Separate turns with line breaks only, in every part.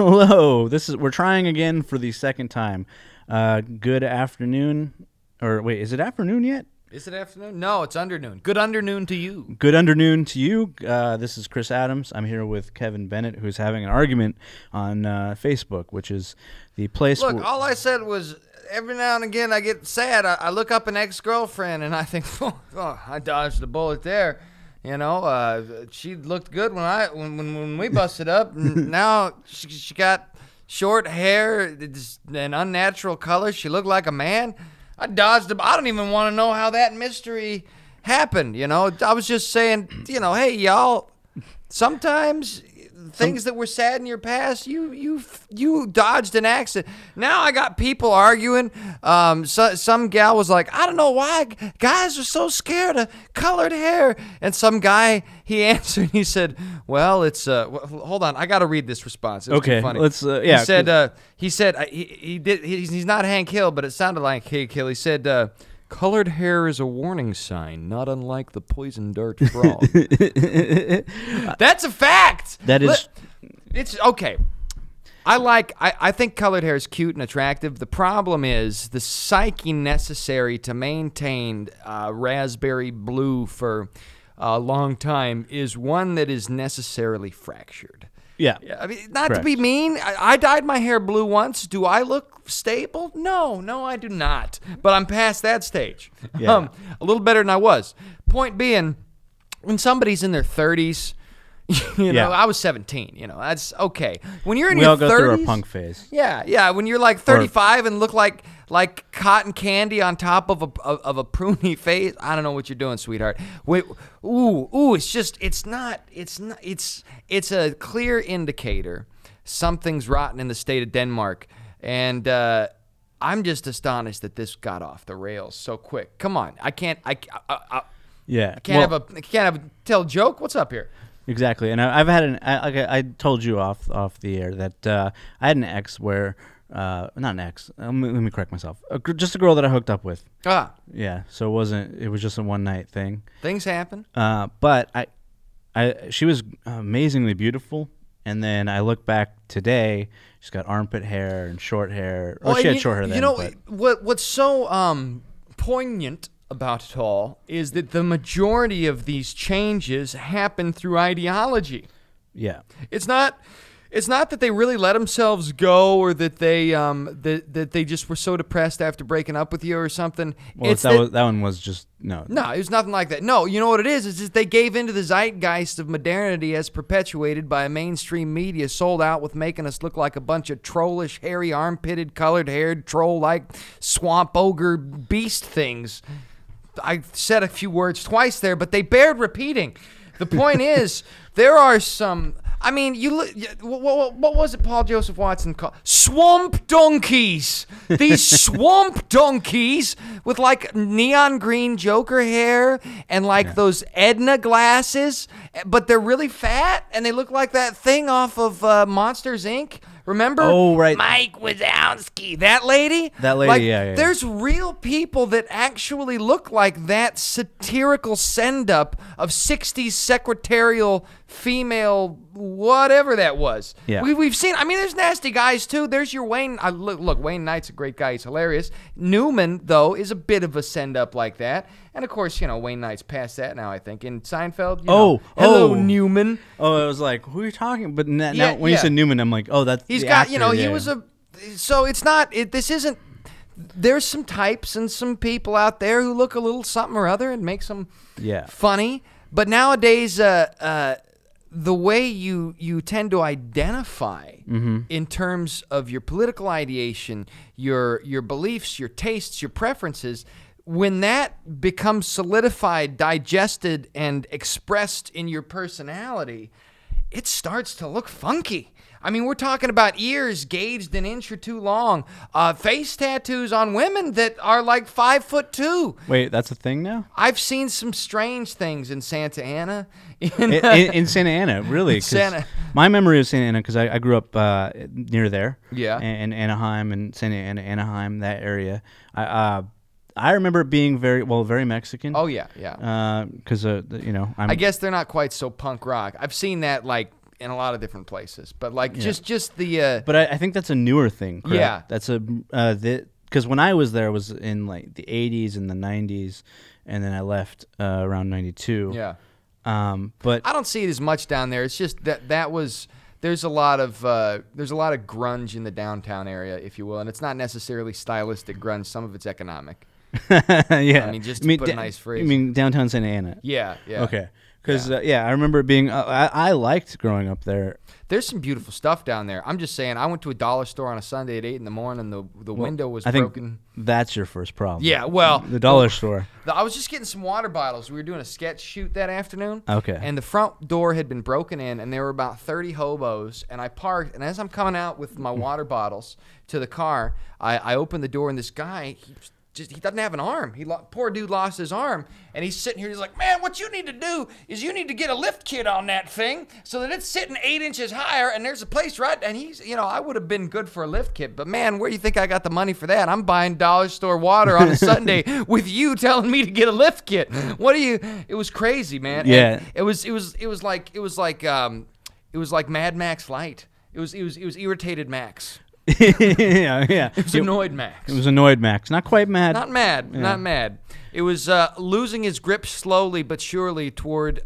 Hello. We're trying again for the second time. Good afternoon, or wait, is it afternoon yet?
Is it afternoon? No, it's undernoon. Good undernoon to you.
Good undernoon to you. This is Chris Adams. I'm here with Kevin Bennett, who's having an argument on Facebook, which is the place.
Look, all I said was every now and again I get sad. I look up an ex-girlfriend and I think, oh, I dodged the bullet there. You know, she looked good when we busted up. And now she got short hair, an unnatural color. She looked like a man. I dodged him. I don't even want to know how that mystery happened. You know, I was just saying, you know, hey, y'all, sometimes things that were sad in your past, you dodged an accident. Now I got people arguing. Some gal was like, I don't know why guys are so scared of colored hair. And some guy, he answered, he said, well, it's hold on, I got to read this response. It was too funny.
Let's yeah.
He said he's not Hank Hill, but it sounded like Hank Hill. He said, colored hair is a warning sign, not unlike the poison dart frog. That's a fact.
That is.
It's okay. I think colored hair is cute and attractive. The problem is the psyche necessary to maintain raspberry blue for a long time is one that is necessarily fractured.
Yeah.
I mean, not to be mean. I dyed my hair blue once. Do I look stable? No, I do not. But I'm past that stage.
Yeah.
A little better than I was. Point being, when somebody's in their 30s, you know, I was 17. You know, that's okay. When you're in your 30s,
we all go through our punk phase.
Yeah. When you're like 35 and look like cotton candy on top of a pruny face, I don't know what you're doing, sweetheart. Wait, it's a clear indicator something's rotten in the state of Denmark, and I'm just astonished that this got off the rails so quick. Come on, I can't tell a joke. What's up here?
Exactly, and I've had I told you off the air that I had an ex where. Not an ex. Let me correct myself. Just a girl that I hooked up with. Yeah. So it was just a one night thing.
Things happen.
But she was amazingly beautiful. And then I look back today, she's got armpit hair and short hair. Well, she had short hair then.
You know what's so poignant about it all is that the majority of these changes happen through ideology.
Yeah.
It's not that they really let themselves go, or that they that they just were so depressed after breaking up with you or something.
Well, that one was just no.
No, it was nothing like that. No, you know what it is? It's just they gave into the zeitgeist of modernity as perpetuated by a mainstream media sold out with making us look like a bunch of trollish, hairy, armpitted, colored-haired, troll-like swamp ogre beast things. I said a few words twice there, but they bared repeating. The point is, there are some. I mean, what was it Paul Joseph Watson called? Swamp donkeys. These swamp donkeys with like neon green Joker hair and like those Edna glasses, but they're really fat and they look like that thing off of Monsters, Inc. Remember?
Oh, right.
Mike Wazowski. That lady?
That lady,
like,
yeah.
There's real people that actually look like that satirical send-up of 60s secretarial female whatever that was.
Yeah.
We've seen, I mean, there's nasty guys, too. There's your Wayne. Look, Wayne Knight's a great guy. He's hilarious. Newman, though, is a bit of a send-up like that. And, of course, you know, Wayne Knight's past that now, I think. In Seinfeld, hello, Newman.
Oh, I was like, who are you talking? But now when you said Newman, I'm like, oh, that's
he's
the
got,
actor,
you know, he was a, so it's not, this isn't, there's some types and some people out there who look a little something or other and makes them funny. But nowadays, the way you tend to identify in terms of your political ideation, your beliefs, your tastes, your preferences, when that becomes solidified, digested, and expressed in your personality, it starts to look funky. I mean, we're talking about ears gauged an inch or two long, face tattoos on women that are like 5'2".
Wait, that's a thing now?
I've seen some strange things in Santa Ana.
In Santa Ana, really? My memory of Santa Ana, because I grew up near there.
Yeah.
In Anaheim and Santa Ana, Anaheim, that area. I remember it being very Mexican.
Oh yeah.
Because you know,
I guess they're not quite so punk rock. I've seen that like in a lot of different places. But like just the.
But I think that's a newer thing. Correct?
Yeah,
that's a because when I was there, it was in like the 80s and the 90s, and then I left around 92.
Yeah.
But
I don't see it as much down there. It's just that was. There's a lot of grunge in the downtown area, if you will, and it's not necessarily stylistic grunge. Some of it's economic.
Yeah,
I mean, just to put a nice phrase.
You mean downtown Santa Ana?
Yeah.
Okay, because I remember being. I liked growing up there.
There's some beautiful stuff down there. I'm just saying, I went to a dollar store on a Sunday at 8 in the morning. The window was broken.
That's your first problem.
Yeah, well,
the dollar store.
I was just getting some water bottles. We were doing a sketch shoot that afternoon.
Okay.
And the front door had been broken in, and there were about 30 hobos. And I parked, and as I'm coming out with my water bottles to the car, I opened the door, and this guy, he doesn't have an arm. Poor dude lost his arm, and he's sitting here. He's like, man, what you need to do is you need to get a lift kit on that thing so that it's sitting 8 inches higher, and there's a place right. And he's, I would have been good for a lift kit, but man, where do you think I got the money for that? I'm buying dollar store water on a Sunday with you telling me to get a lift kit. What do you? It was crazy, man.
Yeah.
And it was like Mad Max Light. It was irritated Max.
yeah.
It was annoyed Max.
It was annoyed Max. Not quite mad.
Not mad. Yeah. Not mad. It was losing his grip slowly but surely toward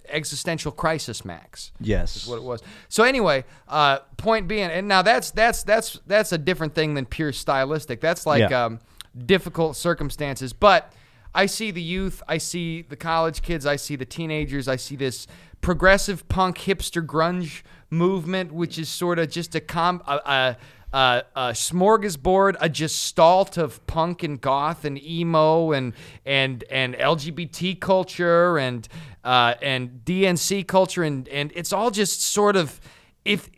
existential crisis Max.
Yes,
is what it was. So anyway, point being, and now that's a different thing than pure stylistic. That's like difficult circumstances. But I see the youth. I see the college kids. I see the teenagers. I see this progressive punk hipster grunge movement, which is sort of just a smorgasbord, a gestalt of punk and goth and emo and LGBT culture and DNC culture, and it's all just sort of if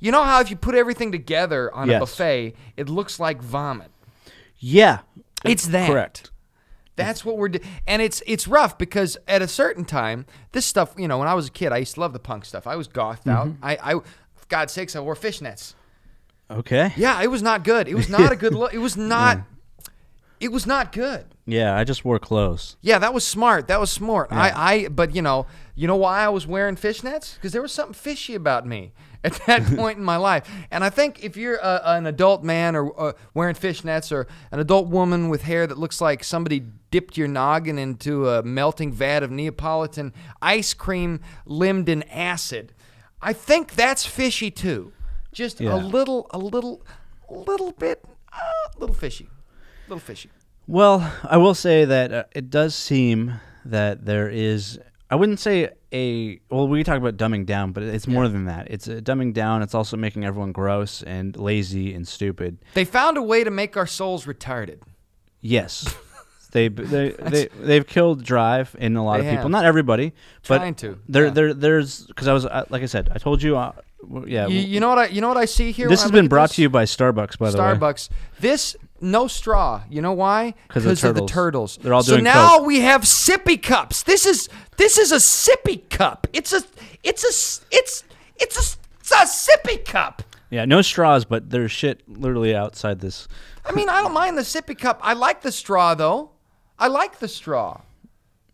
you know how if you put everything together on a buffet, it looks like vomit.
Yeah,
it's that.
Correct.
That's what we're doing. And it's rough because at a certain time, this stuff, when I was a kid, I used to love the punk stuff. I was gothed out. I for God's sakes, I wore fishnets.
Okay.
Yeah, it was not good. It was not a good look. It was not. It was not good.
Yeah, I just wore clothes.
Yeah, that was smart. That was smart.
Yeah.
But you know why I was wearing fishnets? Because there was something fishy about me at that point in my life. And I think if you're an adult man or wearing fishnets, or an adult woman with hair that looks like somebody dipped your noggin into a melting vat of Neapolitan ice cream limned in acid, I think that's fishy too. Just a little bit, little fishy. A little fishy.
Well, I will say that it does seem that there is, I wouldn't say we talk about dumbing down, but it's more than that. It's dumbing down. It's also making everyone gross and lazy and stupid.
They found a way to make our souls retarded.
Yes. They've killed drive in a lot of people. Not everybody, but
trying to.
There's because I was like I said, I told you.
You know what I see here.
This has been brought to you by Starbucks, by the way.
Starbucks. This no straw. You know why? Because of the turtles.
They're all doing.
So now
Coke.
we have sippy cups. This is a sippy cup. It's a sippy cup.
Yeah, no straws, but there's shit literally outside this.
I mean, I don't mind the sippy cup. I like the straw though. I like the straw.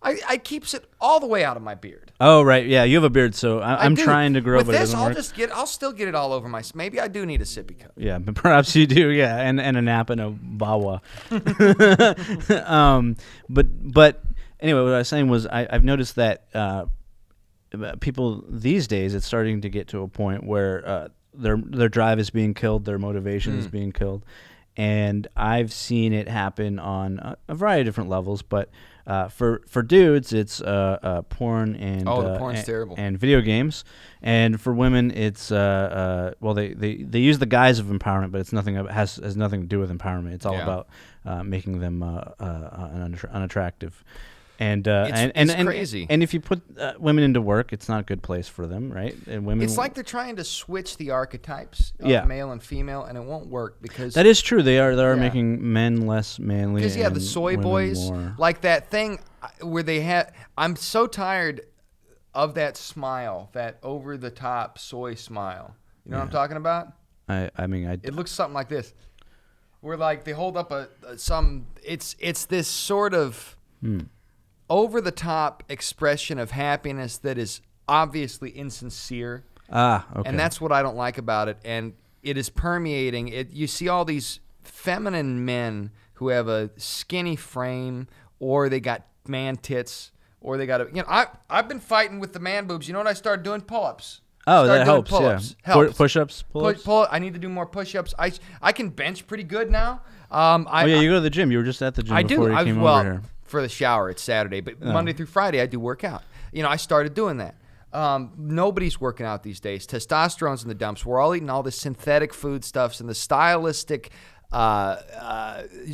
I keeps it all the way out of my beard.
Oh right, yeah, you have a beard, so I'm trying to grow,
With
but
this,
it doesn't work.
I'll still get it all over my. Maybe I do need a sippy cup.
Yeah, but perhaps you do. Yeah, and a nap and a bawa. But anyway, what I was saying was I've noticed that people these days, it's starting to get to a point where their drive is being killed, their motivation is being killed, and I've seen it happen on a variety of different levels, but. For dudes, it's porn and
the porn's terrible.
And video games, and for women, it's they use the guise of empowerment, but it's nothing has nothing to do with empowerment. It's all about making them unattractive. And
it's crazy.
And if you put women into work, it's not a good place for them, right? And women.
It's like they're trying to switch the archetypes of male and female, and it won't work because
that is true. They are making men less manly.
Because the soy boys, more. Like that thing where they had. I'm so tired of that smile, that over the top soy smile. You know what I'm talking about?
I mean,
it looks something like this, where like they hold up It's this sort of. Over-the-top expression of happiness that is obviously insincere.
Okay.
And that's what I don't like about it. And it is permeating. You see all these feminine men who have a skinny frame, or they got man tits, or they got I've been fighting with the man boobs. You know what I started doing? Pull-ups.
Oh, that helps.
Pull-ups.
Yeah.
Helps.
Push-ups. Pull-ups.
I need to do more push-ups. I can bench pretty good now.
You go to the gym. You were just at the gym before you came over here.
For the shower, it's Saturday, but Monday through Friday I do work out. I started doing that. Nobody's working out these days. Testosterone's in the dumps. We're all eating all this synthetic foodstuffs and the stylistic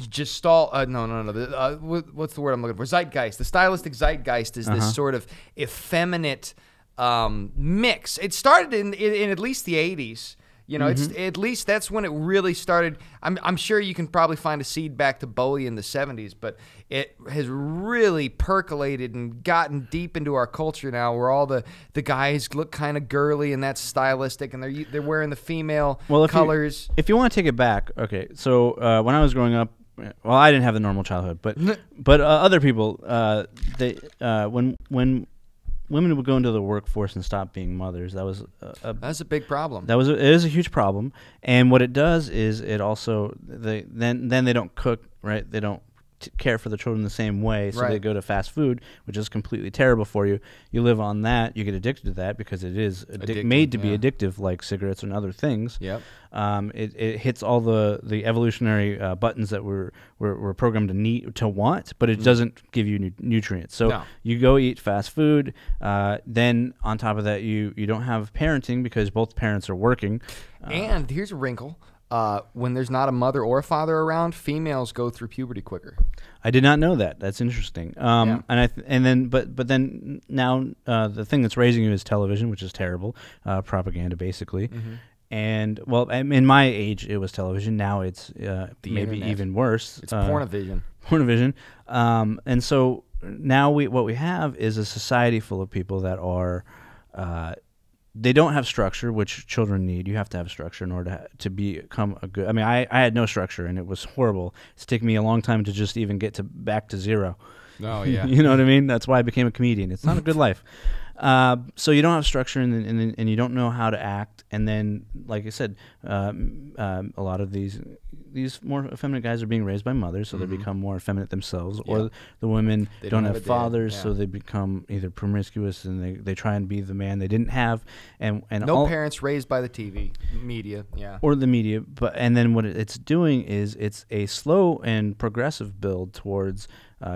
gestalt. What's the word I'm looking for? Zeitgeist. The stylistic zeitgeist is this sort of effeminate mix. It started in at least the 80s. It's at least that's when it really started. I'm sure you can probably find a seed back to Bowie in the 70s, but it has really percolated and gotten deep into our culture now, where all the guys look kind of girly and that's stylistic, and they're wearing the female colors.
If you want to take it back, okay. So when I was growing up, well, I didn't have the normal childhood, but other people, when women would go into the workforce and stop being mothers, that's
a big problem.
It is a huge problem. And what it does is it also then they don't cook, right? They don't care for the children the same way, so they go to fast food, which is completely terrible for you. You live on that, you get addicted to that because it is made to be addictive, like cigarettes and other things.
Yep.
It hits all the evolutionary buttons that we're programmed to want, but it doesn't give you nutrients. So you go eat fast food. Then on top of that, you don't have parenting because both parents are working.
And here's a wrinkle. When there's not a mother or a father around, females go through puberty quicker.
I did not know that. That's interesting. But then now the thing that's raising you is television, which is terrible propaganda, basically. And in my age, it was television. Now it's maybe internet. Even worse.
It's Pornovision.
Pornovision. And so now what we have is a society full of people that are. They don't have structure, which children need. You have to have structure in order to become a good. I mean, I had no structure, and it was horrible. It's taken me a long time to just even get back to zero.
Oh yeah,
you know what I mean. That's why I became a comedian. It's not a good life. So you don't have structure, and you don't know how to act. And then, like I said, a lot of these more effeminate guys are being raised by mothers, so they become more effeminate themselves. Or the women don't have fathers, so they become either promiscuous and they try and be the man they didn't have. And
no parents raised by the TV media,
or the media. And then what it's doing is it's a slow and progressive build towards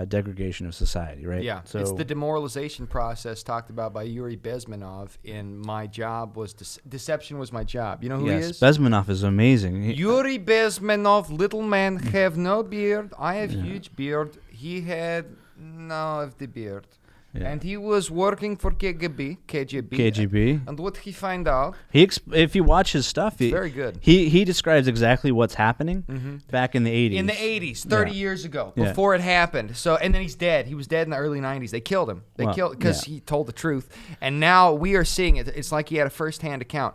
degradation of society, right?
Yeah, so it's the demoralization process talked about by Yuri Bezmenov in My Job Was Deception Was My Job. You know who he is?
Bezmenov is amazing.
Yuri Bezmenov, little man, have no beard. I have huge beard. He had no of the beard. Yeah. And he was working for KGB. And what he find out?
If you watch his stuff,
very good.
He describes exactly what's happening back in the 80s.
In the 80s, 30 years ago, before it happened. So, and then he's dead. He was dead in the early 90s. They killed him. Killed because he told the truth. And now we are seeing it. It's like he had a first-hand account.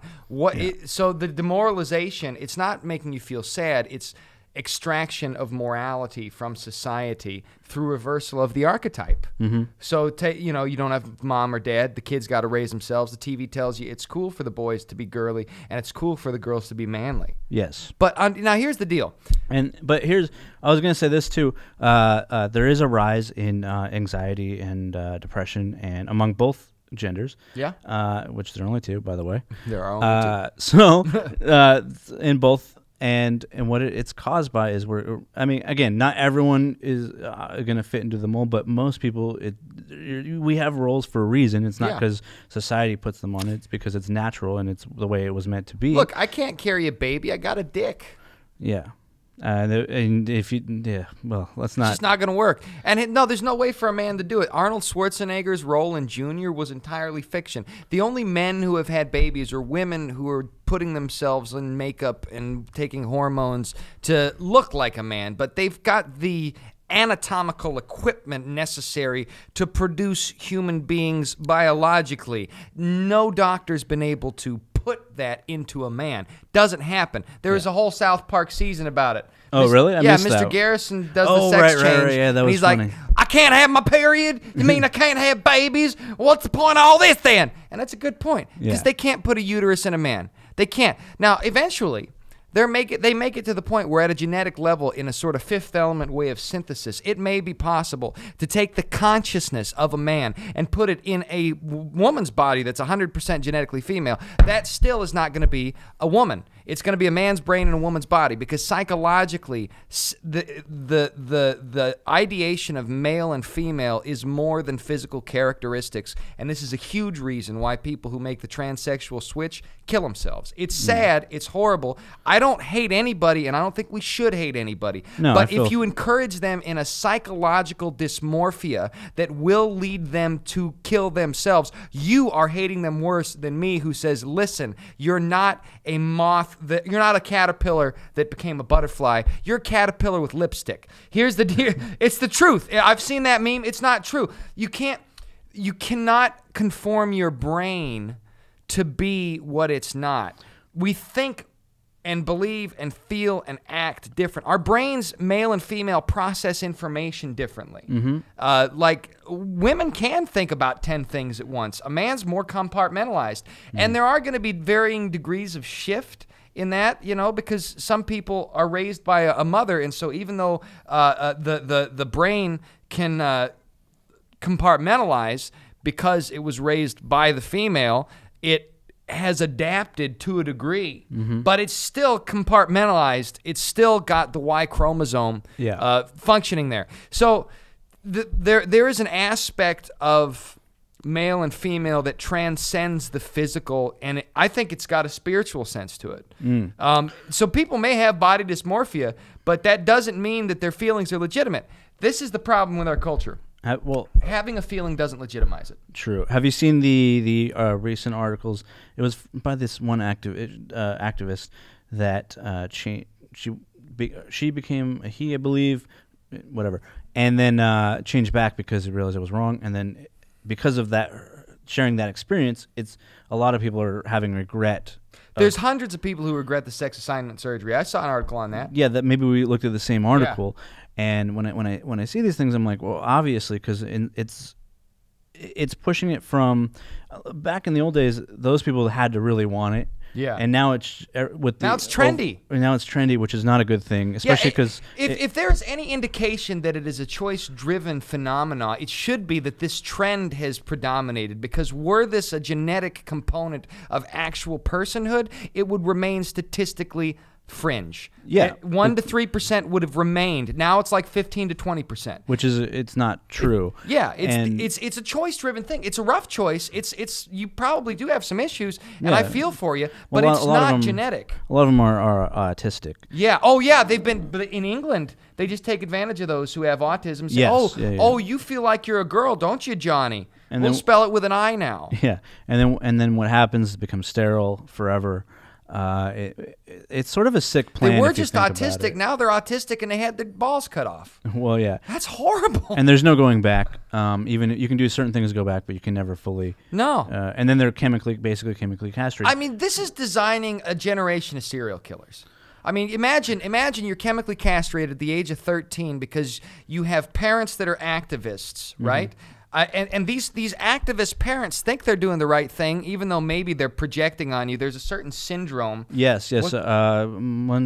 So the demoralization, it's not making you feel sad. It's extraction of morality from society through reversal of the archetype. So, you don't have mom or dad. The kids got to raise themselves. The TV tells you it's cool for the boys to be girly and it's cool for the girls to be manly.
Yes.
But now here's the deal.
I was going to say this too. There is a rise in anxiety and depression and among both genders.
Yeah.
Which there are only two, by the way.
There are only two.
So, in both. And what it's caused by is again, not everyone is going to fit into the mold, but most people, we have roles for a reason. It's not because society puts them on. It's because it's natural and it's the way it was meant to be.
Look, I can't carry a baby. I got a dick.
Yeah. And if you, let's not.
It's just not going to work. And there's no way for a man to do it. Arnold Schwarzenegger's role in Junior was entirely fiction. The only men who have had babies are women who are putting themselves in makeup and taking hormones to look like a man, but they've got the anatomical equipment necessary to produce human beings biologically. No doctor's been able to put that into a man. Doesn't happen. There is a whole South Park season about it.
Oh, really? I missed
Mr.
that.
Garrison does the sex change.
Right. Yeah, that was
he's
funny.
like, I can't have my period? You mean I can't have babies? What's the point of all this then? And that's a good point, because they can't put a uterus in a man. They can't. Now, eventually, they make it to the point where at a genetic level, in a sort of fifth element way of synthesis, it may be possible to take the consciousness of a man and put it in a woman's body that's 100% genetically female. That still is not going to be a woman. It's going to be a man's brain in a woman's body, because psychologically, the ideation of male and female is more than physical characteristics, and this is a huge reason why people who make the transsexual switch kill themselves. It's sad. It's horrible. I don't hate anybody, and I don't think we should hate anybody.
No,
but if you encourage them in a psychological dysmorphia that will lead them to kill themselves, you are hating them worse than me, who says, listen, you're not a moth, you're not a caterpillar that became a butterfly. You're a caterpillar with lipstick. Here's the deal. It's the truth. I've seen that meme. It's not true. You cannot conform your brain to be what it's not. We think and believe and feel and act different. Our brains, male and female, process information differently. Like, women can think about 10 things at once. A man's more compartmentalized. And there are going to be varying degrees of shift in that, because some people are raised by a mother, and so even though the brain can compartmentalize because it was raised by the female, it has adapted to a degree, but it's still compartmentalized. It's still got the Y chromosome functioning there. So there is an aspect of male and female that transcends the physical, and I think it's got a spiritual sense to it. So people may have body dysmorphia, but that doesn't mean that their feelings are legitimate. This is the problem with our culture. Having a feeling doesn't legitimize it.
True. Have you seen the recent articles? It was by this one activist that she became a he, I believe, whatever, and then changed back because he realized it was wrong, and then because of that, sharing that experience, it's a lot of people are having regret.
There's hundreds of people who regret the sex assignment surgery. I saw an article on that.
Yeah, that maybe we looked at the same article. Yeah. And when I see these things, I'm like, well, obviously, because it's pushing it from back in the old days. Those people had to really want it. Yeah. And now it's
trendy.
Now it's trendy, which is not a good thing, especially because
if there's any indication that it is a choice-driven phenomena, it should be that this trend has predominated. Because were this a genetic component of actual personhood, it would remain statistically fringe.
Yeah,
1 to 3% would have remained. Now it's like 15 to 20%,
which is it's not true.
It's a choice-driven thing. It's a rough choice. It's you probably do have some issues, and I feel for you, but it's not genetic.
A lot of them are autistic.
Yeah. Oh yeah, they've been in England. They just take advantage of those who have autism. Say, oh, you feel like you're a girl, don't you, Johnny? And we'll spell it with an I now.
Yeah, and then what happens is it becomes sterile forever. It's sort of a sick plan.
They were just autistic. Now they're autistic, and they had their balls cut off.
Well, yeah,
that's horrible.
And there's no going back. Even you can do certain things to go back, but you can never fully.
No.
And then they're basically chemically castrated.
I mean, this is designing a generation of serial killers. I mean, imagine you're chemically castrated at the age of 13 because you have parents that are activists, right? And these activist parents think they're doing the right thing, even though maybe they're projecting on you. There's a certain syndrome.
Yes.
Munchausen.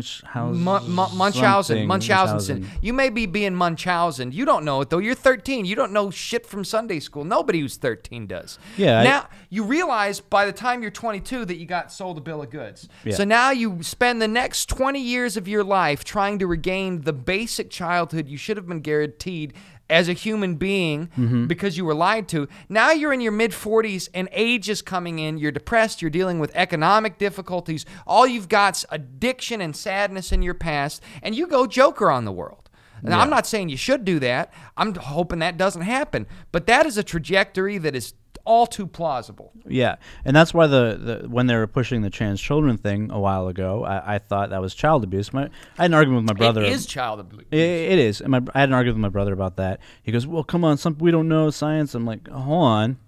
You may be being Munchausen. You don't know it, though. You're 13. You don't know shit from Sunday school. Nobody who's 13 does.
Yeah.
Now, you realize by the time you're 22 that you got sold a bill of goods. Yeah. So now you spend the next 20 years of your life trying to regain the basic childhood you should have been guaranteed as a human being because you were lied to. Now you're in your mid-40s and age is coming in. You're depressed. You're dealing with economic difficulties. All you've got's addiction and sadness in your past, and you go Joker on the world. Now, I'm not saying you should do that. I'm hoping that doesn't happen. But that is a trajectory that is all too plausible.
Yeah, and that's why when they were pushing the trans children thing a while ago, I thought that was child abuse. I had an argument with my brother.
It is child abuse.
It is. And I had an argument with my brother about that. He goes, well, come on, we don't know science. I'm like, hold on.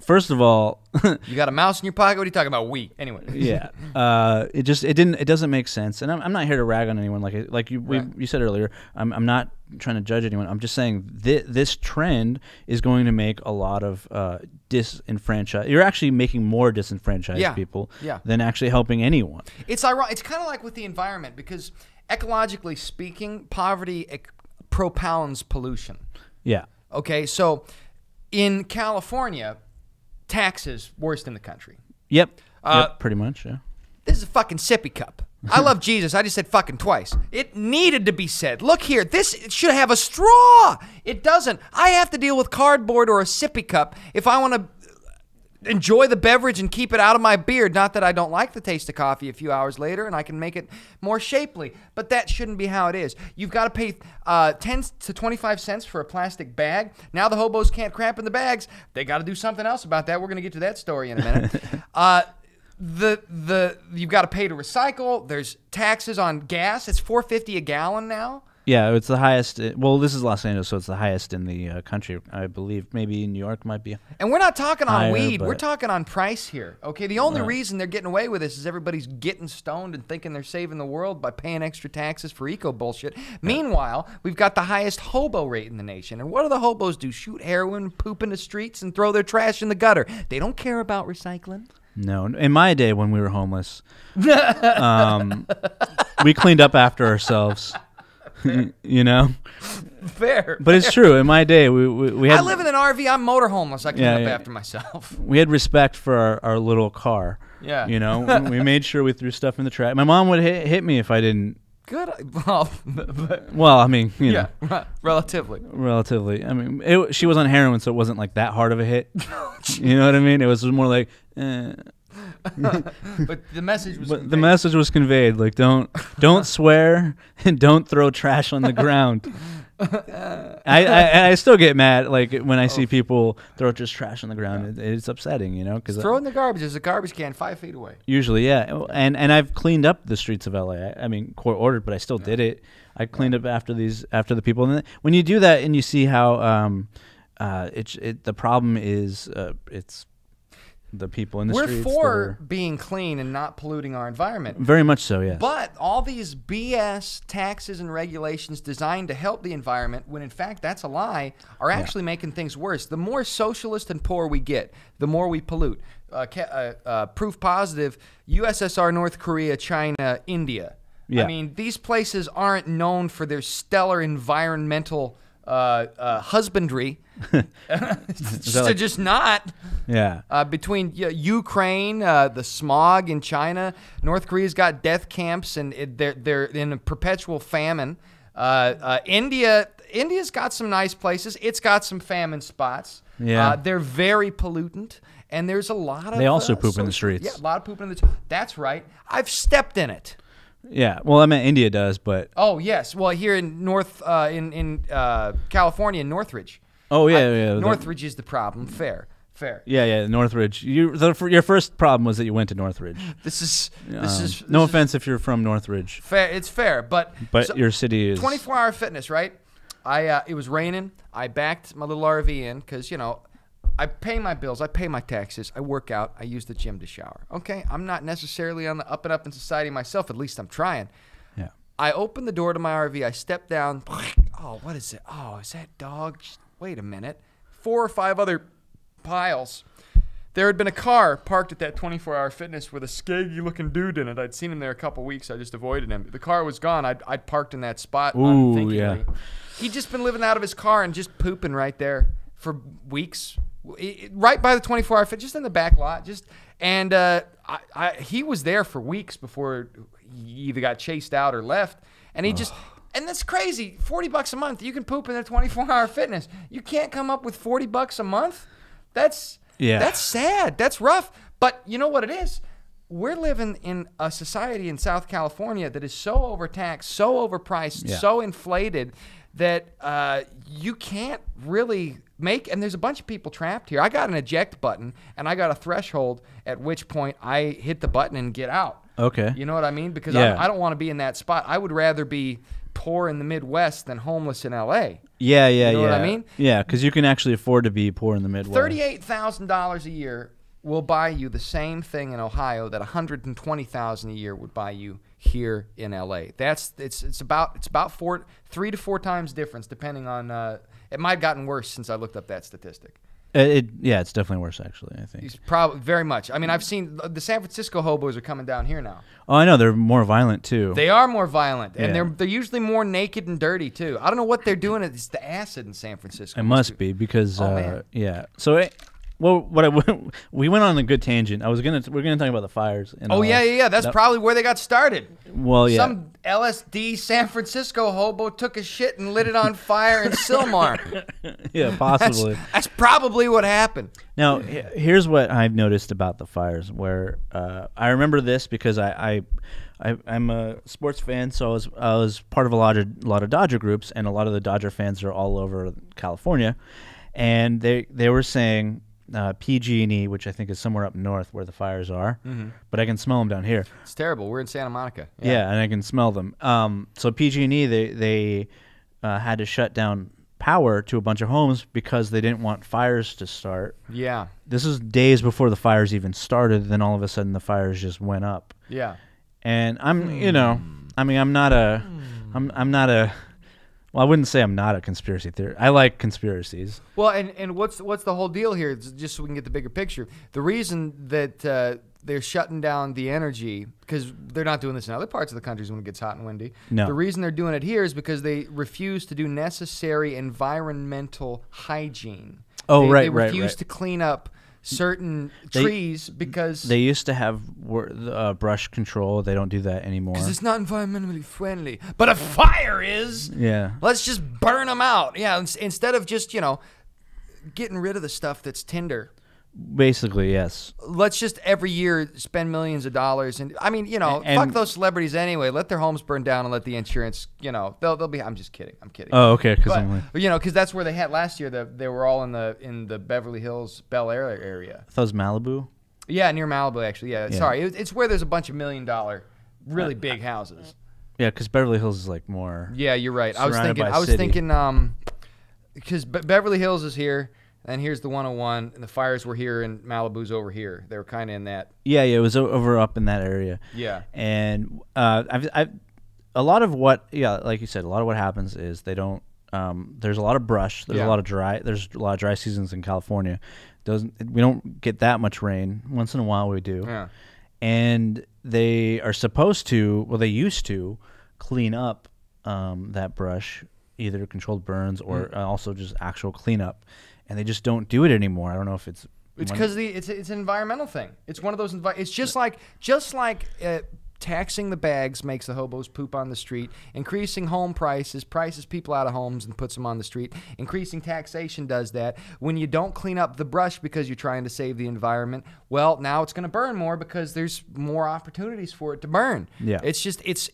First of all,
you got a mouse in your pocket. What are you talking about? Anyway.
Yeah. It doesn't make sense. And I'm not here to rag on anyone. You said earlier. I'm not trying to judge anyone. I'm just saying this trend is going to make a lot of disenfranchised. You're actually making more disenfranchised people than actually helping anyone.
It's ironic. It's kind of like with the environment, because ecologically speaking, poverty propounds pollution.
Yeah.
Okay. So in California, taxes worst in the country.
Yep. Pretty much. Yeah.
This is a fucking sippy cup. I love Jesus. I just said fucking twice. It needed to be said. Look here. It should have a straw. It doesn't. I have to deal with cardboard or a sippy cup if I want to enjoy the beverage and keep it out of my beard. Not that I don't like the taste of coffee a few hours later, and I can make it more shapely, but that shouldn't be how it is. You've got to pay 10 to 25 cents for a plastic bag. Now the hobos can't crap in the bags. They got to do something else about that. We're going to get to that story in a minute. You've got to pay to recycle. There's taxes on gas. It's $4.50 a gallon now.
Yeah, it's the highest. Well, this is Los Angeles, so it's the highest in the country, I believe. Maybe New York might be.
And we're not talking on weed. We're talking on price here. Okay, the only reason they're getting away with this is everybody's getting stoned and thinking they're saving the world by paying extra taxes for eco bullshit. Meanwhile, we've got the highest hobo rate in the nation. And what do the hobos do? Shoot heroin, poop in the streets, and throw their trash in the gutter. They don't care about recycling.
No. In my day when we were homeless, we cleaned up after ourselves. You know,
fair.
But it's true. In my day, we had.
I live in an RV. I'm motor homeless. I clean up after myself.
We had respect for our little car.
Yeah.
You know, we made sure we threw stuff in the trash. My mom would hit me if I didn't.
Good.
Well, I mean, you know,
relatively.
Relatively. I mean, she was on heroin, so it wasn't like that hard of a hit. You know what I mean? It was more like.
But the message was.
The message was conveyed. Like, don't swear and don't throw trash on the ground. I still get mad like when I see people throw just trash on the ground. It's upsetting, you know, because
throw in the garbage. There's a garbage can 5 feet away.
Usually, yeah, and I've cleaned up the streets of LA. I mean, court ordered, but I still did it. I cleaned up after the people, and then when you do that and you see how the problem is it's. The people in the streets.
We're for being clean and not polluting our environment.
Very much so, yes.
But all these BS taxes and regulations designed to help the environment, when in fact that's a lie, are actually making things worse. The more socialist and poor we get, the more we pollute. Proof positive, USSR, North Korea, China, India. Yeah. I mean, these places aren't known for their stellar environmental husbandry. They're just not.
Yeah.
Between Ukraine, the smog in China, North Korea's got death camps, and they're in a perpetual famine. India's got some nice places. It's got some famine spots.
Yeah.
They're very pollutant, and there's a lot of.
They also poop in the streets.
Yeah, a lot of poop in the. That's right. I've stepped in it.
Yeah, well, I mean, India does, but
oh yes, well here in California, Northridge.
Oh yeah.
Northridge is the problem. Fair.
Yeah, Northridge. Your first problem was that you went to Northridge.
This is
no offense if you're from Northridge.
Fair, it's fair, but
so, your city is
24-hour fitness, right? It was raining. I backed my little RV in because I pay my bills, I pay my taxes, I work out, I use the gym to shower. Okay, I'm not necessarily on the up and up in society myself. At least I'm trying.
Yeah.
I open the door to my RV. I step down. Oh, what is it? Oh, is that dog? Wait a minute. 4 or 5 other piles. There had been a car parked at that 24-hour fitness with a skaggy-looking dude in it. I'd seen him there a couple weeks. I just avoided him. The car was gone. I'd parked in that spot unthinkingly. Yeah. He'd just been living out of his car and just pooping right there for weeks. Right by the 24-hour fit, just in the back lot. He was there for weeks before he either got chased out or left. And he just, and that's crazy. $40 a month, you can poop in their 24-hour fitness. You can't come up with $40 a month. That's sad. That's rough. But you know what it is? We're living in a society in South California that is so overtaxed, so overpriced, so inflated that you can't really and there's a bunch of people trapped here. I got an eject button, and I got a threshold at which point I hit the button and get out.
Okay.
You know what I mean? Because I don't want to be in that spot. I would rather be poor in the Midwest than homeless in L.A.
Yeah, yeah,
you know
yeah.
what I mean?
Yeah, because you can actually afford to be poor in the Midwest.
$38,000 a year will buy you the same thing in Ohio that $120,000 a year would buy you here in LA. It's about 3 to 4 times difference depending on. It might have gotten worse since I looked up that statistic.
It's definitely worse actually. I think
It's probably very much. I mean, I've seen the San Francisco hobos are coming down here now.
Oh, I know they're more violent too.
They are more violent, and
Yeah.
they're usually more naked and dirty too. I don't know what they're doing. It's the acid in San Francisco.
It must be because
man.
yeah. So we went on a good tangent. We're gonna talk about the fires. And
Oh yeah. That's probably where they got started.
Well, yeah.
Some LSD San Francisco hobo took a shit and lit it on fire in Sylmar.
Yeah, possibly.
That's probably what happened.
Now, here's what I've noticed about the fires. Where I remember this because I'm a sports fan, so I was part of a lot of Dodger groups, and a lot of the Dodger fans are all over California, and they were saying. PG&E, which I think is somewhere up north where the fires are, but I can smell them down here.
It's terrible. We're in Santa Monica.
Yeah, and I can smell them. So PG&E, they had to shut down power to a bunch of homes because they didn't want fires to start.
Yeah.
This is days before the fires even started. Then all of a sudden the fires just went up.
Yeah.
And I'm not a. Well, I wouldn't say I'm not a conspiracy theorist. I like conspiracies.
Well, and what's the whole deal here? It's just so we can get the bigger picture. The reason that they're shutting down the energy, because they're not doing this in other parts of the country when it gets hot and windy.
No.
The reason they're doing it here is because they refuse to do necessary environmental hygiene.
Oh,
They
right.
refuse to clean up certain trees because
they used to have brush control. They don't do that anymore.
Because it's not environmentally friendly. But a fire is.
Yeah.
Let's just burn them out. Yeah, instead of just, getting rid of the stuff that's tinder.
Basically, yes.
Let's just every year spend millions of dollars. And I mean, fuck those celebrities anyway. Let their homes burn down and let the insurance, they'll be. I'm just kidding. I'm kidding.
Oh, okay.
Because that's where they had last year. They were all in the Beverly Hills, Bel Air area.
I thought it was Malibu.
Yeah, near Malibu actually. Yeah. Sorry, it's where there's a bunch of $1 million, really big houses.
Yeah, because Beverly Hills is like more.
Yeah, you're right. I was
city.
thinking, because Beverly Hills is here. And here's the 101, and the fires were here, and Malibu's over here. They were kind of in that.
Yeah, it was over up in that area.
Yeah.
And I've a lot of what, like you said, a lot of what happens is they don't. There's a lot of brush. There's a lot of dry seasons in California. We don't get that much rain. Once in a while we do.
Yeah.
And they are supposed to. Well, they used to clean up that brush, either controlled burns or also just actual cleanup. And they just don't do it anymore. I don't know if it's
because it's an environmental thing. It's one of those. It's just like taxing the bags makes the hobos poop on the street. Increasing home prices people out of homes and puts them on the street. Increasing taxation does that. When you don't clean up the brush because you're trying to save the environment, well, now it's going to burn more because there's more opportunities for it to burn.
Yeah.
It's just it's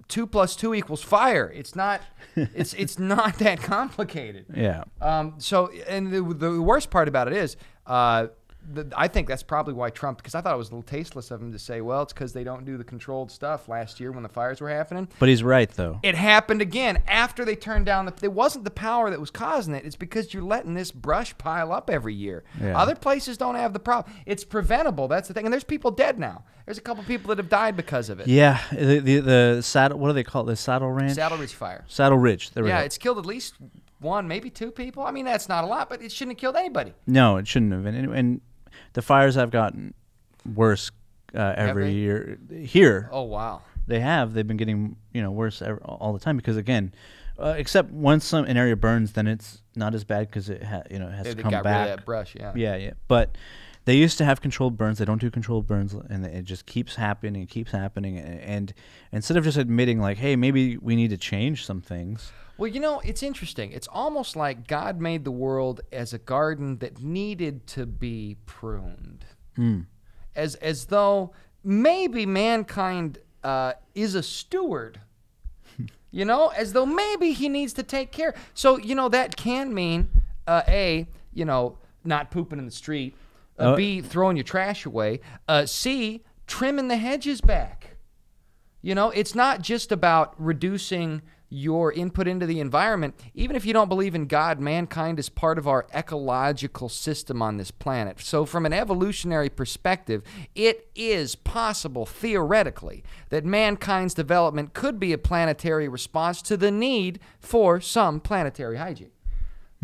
2 + 2 = fire. It's not. It's not that complicated.
Yeah.
So, and the worst part about it is, I think that's probably why Trump, because I thought it was a little tasteless of him to say, well, it's because they don't do the controlled stuff last year when the fires were happening.
But he's right, though.
It happened again after they turned down it wasn't the power that was causing it. It's because you're letting this brush pile up every year.
Yeah.
Other places don't have the problem. It's preventable. That's the thing. And there's people dead now. There's a couple people that have died because of it.
Yeah. The saddle, what do they call it? The Saddle Ranch?
Saddle Ridge fire.
Saddle Ridge. There we go.
Yeah, it's killed at least 1, maybe 2 people. I mean, that's not a lot, but it shouldn't have killed anybody.
No, it shouldn't have. And the fires have gotten worse every year here.
Oh, wow.
They have. They've been getting worse all the time because, again, except once an area burns, then it's not as bad because it has to come
got
back.
Rid of that brush, yeah.
Yeah. But they used to have controlled burns. They don't do controlled burns, and it just keeps happening. And instead of just admitting, like, hey, maybe we need to change some things.
Well, it's interesting. It's almost like God made the world as a garden that needed to be pruned. As though maybe mankind is a steward. As though maybe he needs to take care. So, that can mean, A, not pooping in the street. B, throwing your trash away. C, trimming the hedges back. It's not just about reducing your input into the environment, even if you don't believe in God, mankind is part of our ecological system on this planet. So from an evolutionary perspective, it is possible, theoretically, that mankind's development could be a planetary response to the need for some planetary hygiene.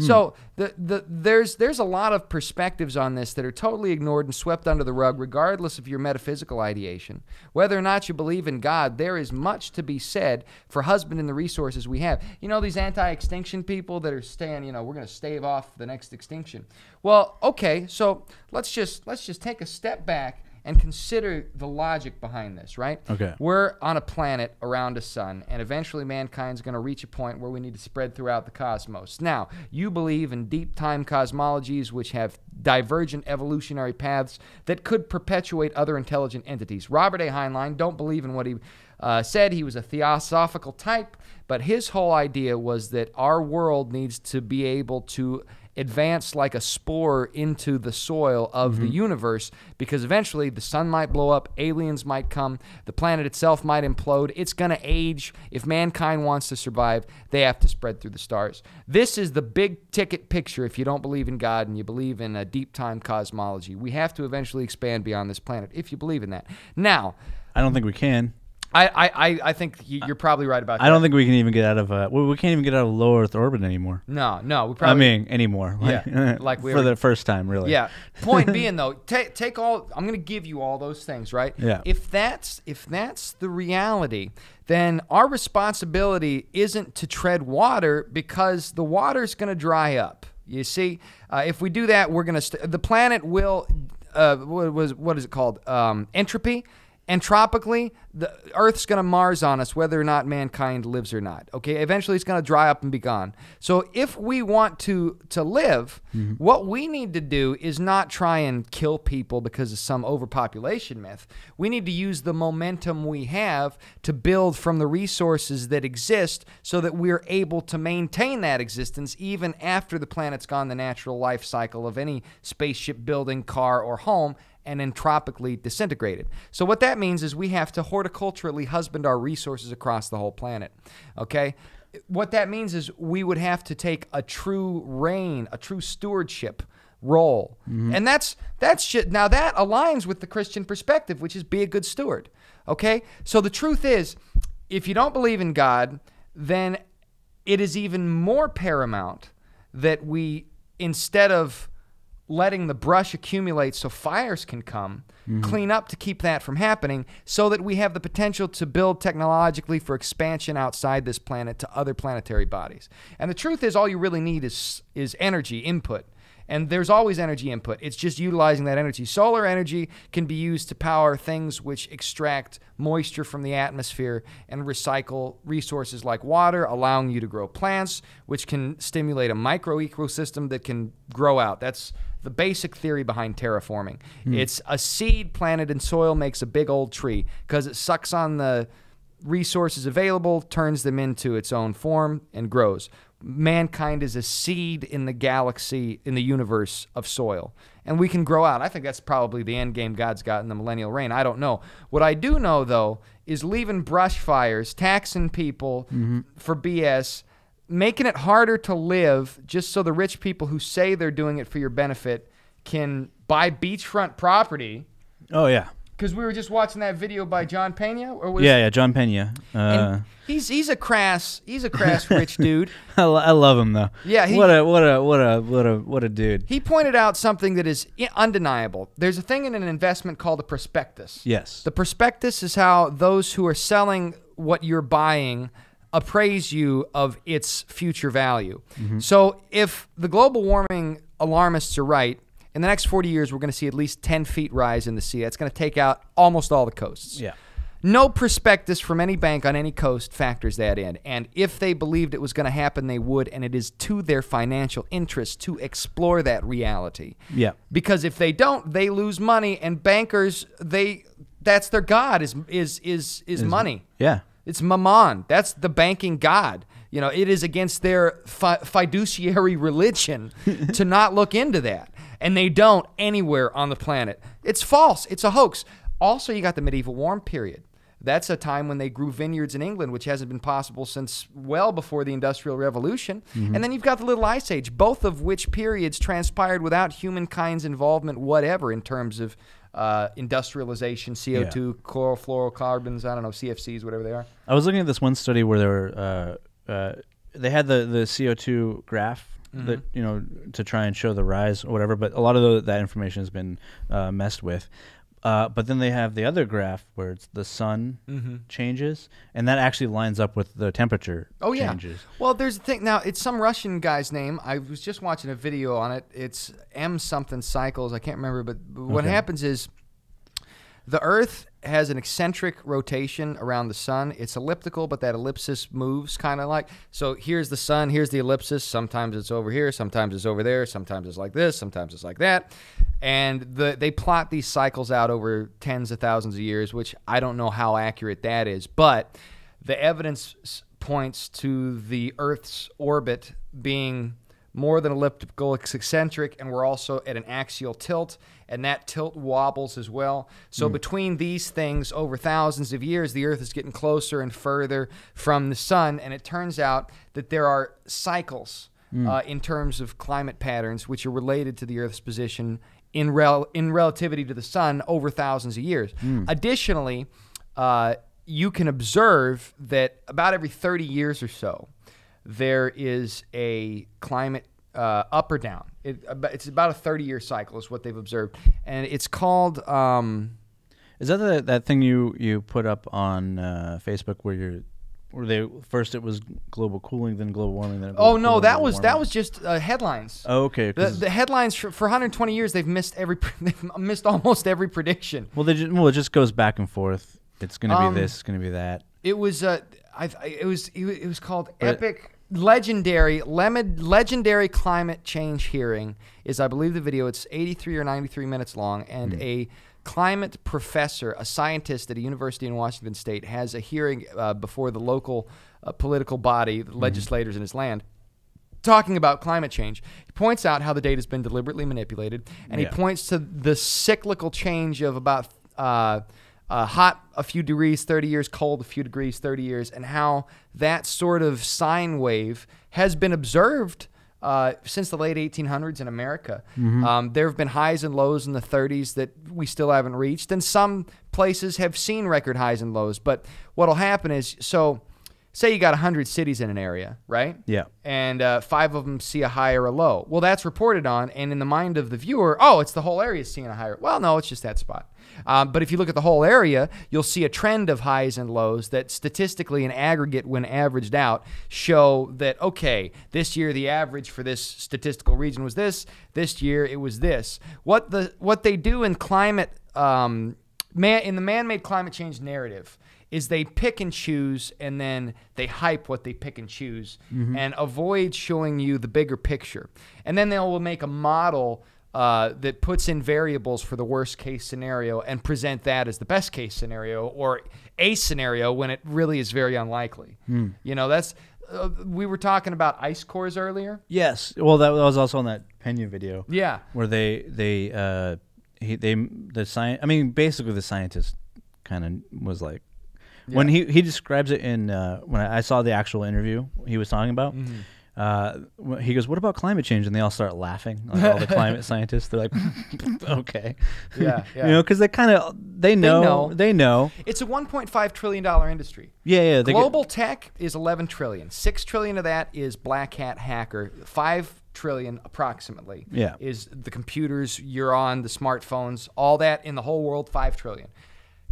So there's a lot of perspectives on this that are totally ignored and swept under the rug, regardless of your metaphysical ideation. Whether or not you believe in God, there is much to be said for husbanding the resources we have. You know, these anti-extinction people that are saying, you know, we're going to stave off the next extinction. Well, okay, so let's just take a step back and consider the logic behind this, right?
Okay.
We're on a planet around a sun, and eventually mankind's going to reach a point where we need to spread throughout the cosmos. Now, you believe in deep time cosmologies which have divergent evolutionary paths that could perpetuate other intelligent entities. Robert A. Heinlein, don't believe in what he said. He was a theosophical type, but his whole idea was that our world needs to be able to advance like a spore into the soil of the universe, because eventually the sun might blow up, aliens might come, the planet itself might implode, it's going to age. If mankind wants to survive, they have to spread through the stars. This is the big ticket picture if you don't believe in God and you believe in a deep time cosmology. We have to eventually expand beyond this planet if you believe in that. Now,
I don't think we can.
I think you're probably right about that.
I don't think we can even get out of we can't even get out of low Earth orbit anymore.
No, we probably.
Anymore.
Yeah, like we
for the first time, really.
Yeah. Point being though, take all. I'm going to give you all those things, right?
Yeah.
If that's the reality, then our responsibility isn't to tread water, because the water's going to dry up. You see, if we do that, we're going to the planet will. What is it called? Entropy. Entropically, the Earth's going to Mars on us whether or not mankind lives or not. Okay, eventually it's going to dry up and be gone. So if we want to live, what we need to do is not try and kill people because of some overpopulation myth. We need to use the momentum we have to build from the resources that exist so that we're able to maintain that existence even after the planet's gone the natural life cycle of any spaceship, building, car, or home, and entropically disintegrated. So what that means is we have to horticulturally husband our resources across the whole planet, okay? What that means is we would have to take a true reign, a true stewardship role. And that's now that aligns with the Christian perspective, which is be a good steward, okay? So the truth is, if you don't believe in God, then it is even more paramount that we, instead of letting the brush accumulate so fires can come, clean up to keep that from happening, so that we have the potential to build technologically for expansion outside this planet to other planetary bodies. And the truth is, all you really need is energy input. And there's always energy input. It's just utilizing that energy. Solar energy can be used to power things which extract moisture from the atmosphere and recycle resources like water, allowing you to grow plants, which can stimulate a micro-ecosystem that can grow out. That's the basic theory behind terraforming. It's a seed planted in soil makes a big old tree because it sucks on the resources available, turns them into its own form, and grows. Mankind is a seed in the galaxy, in the universe of soil. And we can grow out. I think that's probably the end game God's got in the millennial reign. I don't know. What I do know, though, is leaving brush fires, taxing people for BS, making it harder to live just so the rich people who say they're doing it for your benefit can buy beachfront property.
Oh, yeah.
Because we were just watching that video by John Pena, or was
yeah, John Pena.
He's a crass rich dude.
I love him though.
Yeah,
what a dude.
He pointed out something that is undeniable. There's a thing in an investment called a prospectus.
Yes.
The prospectus is how those who are selling what you're buying appraise you of its future value. So if the global warming alarmists are right, in the next 40 years, we're going to see at least 10 feet rise in the sea. That's going to take out almost all the coasts.
Yeah.
No prospectus from any bank on any coast factors that in. And if they believed it was going to happen, they would. And it is to their financial interest to explore that reality.
Yeah.
Because if they don't, they lose money. And bankers, that's their god is money.
Yeah.
It's mammon. That's the banking god. You know, it is against their fiduciary religion to not look into that. And they don't anywhere on the planet. It's false. It's a hoax. Also, you got the medieval warm period. That's a time when they grew vineyards in England, which hasn't been possible since well before the Industrial Revolution. And then you've got the Little Ice Age, both of which periods transpired without humankind's involvement whatever in terms of industrialization, CO2, chlorofluorocarbons, I don't know, CFCs, whatever they are.
I was looking at this one study where they had the CO2 graph that, you know, to try and show the rise or whatever, but a lot of that information has been messed with. But then they have the other graph where it's the sun changes, and that actually lines up with the temperature changes.
Well, there's a thing. Now, it's some Russian guy's name. I was just watching a video on it. It's M something cycles. I can't remember. But what happens is the Earth has an eccentric rotation around the sun. It's elliptical, but that ellipsis moves kind of like. So here's the sun, here's the ellipsis. Sometimes it's over here, sometimes it's over there, sometimes it's like this, sometimes it's like that. And they plot these cycles out over tens of thousands of years, which I don't know how accurate that is. But the evidence points to the Earth's orbit being more than elliptical, it's eccentric, and we're also at an axial tilt, and that tilt wobbles as well. So between these things, over thousands of years, the Earth is getting closer and further from the sun, and it turns out that there are cycles in terms of climate patterns which are related to the Earth's position in relativity to the sun over thousands of years. Additionally, you can observe that about every 30 years or so, there is a climate up or down. It's about a 30-year cycle is what they've observed. And it's called...
is that that thing you put up on Facebook where first it was global cooling, then global warming, then global
no, that was just headlines.
Oh, okay.
The headlines for 120 years they've missed almost every prediction.
Well, it just goes back and forth. It's going to be this, it's going to be that.
It was called Epic Legendary Climate Change Hearing is, I believe, the video. It's 83 or 93 minutes long, and a climate professor, a scientist at a university in Washington State, has a hearing before the local political body, the legislators in his land, talking about climate change. He points out how the data has been deliberately manipulated, and he points to the cyclical change of about hot a few degrees, 30 years, cold a few degrees, 30 years, and how that sort of sine wave has been observed since the late 1800s in America. There have been highs and lows in the 30s that we still haven't reached, and some places have seen record highs and lows. But what'll happen is, so say you got 100 cities in an area, right?
Yeah.
And 5 of them see a high or a low. Well, that's reported on, and in the mind of the viewer, oh, it's the whole area seeing a higher. Well, no, it's just that spot. But if you look at the whole area, you'll see a trend of highs and lows that statistically in aggregate, when averaged out, show that, okay, this year the average for this statistical region was this year it was this. What they do in climate, in the man-made climate change narrative, is they pick and choose, and then they hype what they pick and choose and avoid showing you the bigger picture. And then they will make a model that puts in variables for the worst case scenario and present that as the best case scenario or a scenario when it really is very unlikely. You know, that's we were talking about ice cores earlier.
Yes. Well, that was also on that Pena video.
Yeah.
Where the science. I mean, basically the scientist kind of was like, when he describes it in when I saw the actual interview he was talking about, he goes, "What about climate change?" And they all start laughing. Like all the climate scientists, they're like, "Okay,
yeah."
You know, because they know.
It's a $1.5 trillion industry.
Yeah.
Global tech is $11 trillion. $6 trillion of that is black hat hacker. $5 trillion approximately is the computers you're on, the smartphones, all that in the whole world. $5 trillion.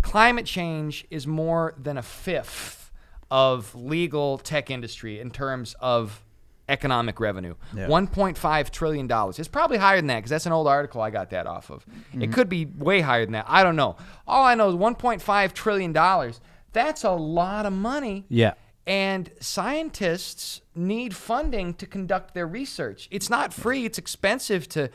Climate change is more than a fifth of legal tech industry in terms of economic revenue. $1.5 trillion. It's probably higher than that because that's an old article I got that off of. It could be way higher than that. I don't know. All I know is $1.5 trillion. That's a lot of money.
Yeah.
And scientists need funding to conduct their research. It's not free. It's expensive to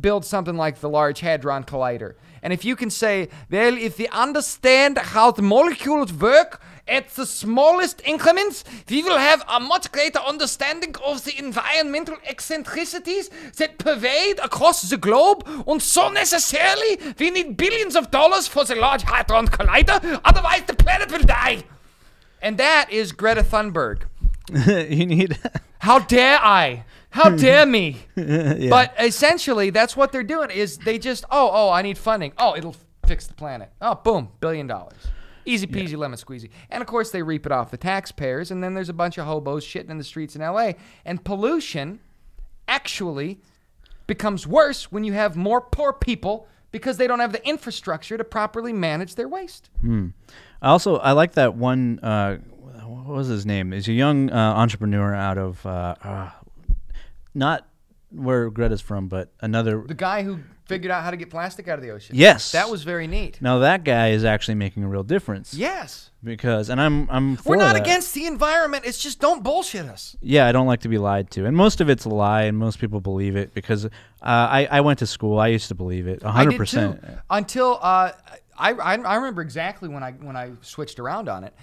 build something like the Large Hadron Collider. And if you can say, well, if we understand how the molecules work at the smallest increments, we will have a much greater understanding of the environmental eccentricities that pervade across the globe, and so necessarily, we need billions of dollars for the Large Hadron Collider, otherwise the planet will die. And that is Greta Thunberg.
You need...
How dare I? How dare me? Yeah. But essentially, that's what they're doing is they just, I need funding. Oh, it'll fix the planet. Oh, boom, $1 billion. Easy peasy lemon squeezy. And of course, they reap it off the taxpayers. And then there's a bunch of hobos shitting in the streets in LA. And pollution actually becomes worse when you have more poor people because they don't have the infrastructure to properly manage their waste.
I like that one, what was his name? He's a young entrepreneur out of, not where Greta's from, but another...
The guy who figured out how to get plastic out of the ocean.
Yes.
That was very neat.
Now that guy is actually making a real difference.
Yes.
Because, and I'm for
We're not
that.
against the environment. It's just don't bullshit us.
Yeah, I don't like to be lied to. And most of it's a lie, and most people believe it because I went to school. I used to believe it 100%.
I did too. Until, I remember exactly when I switched around on it.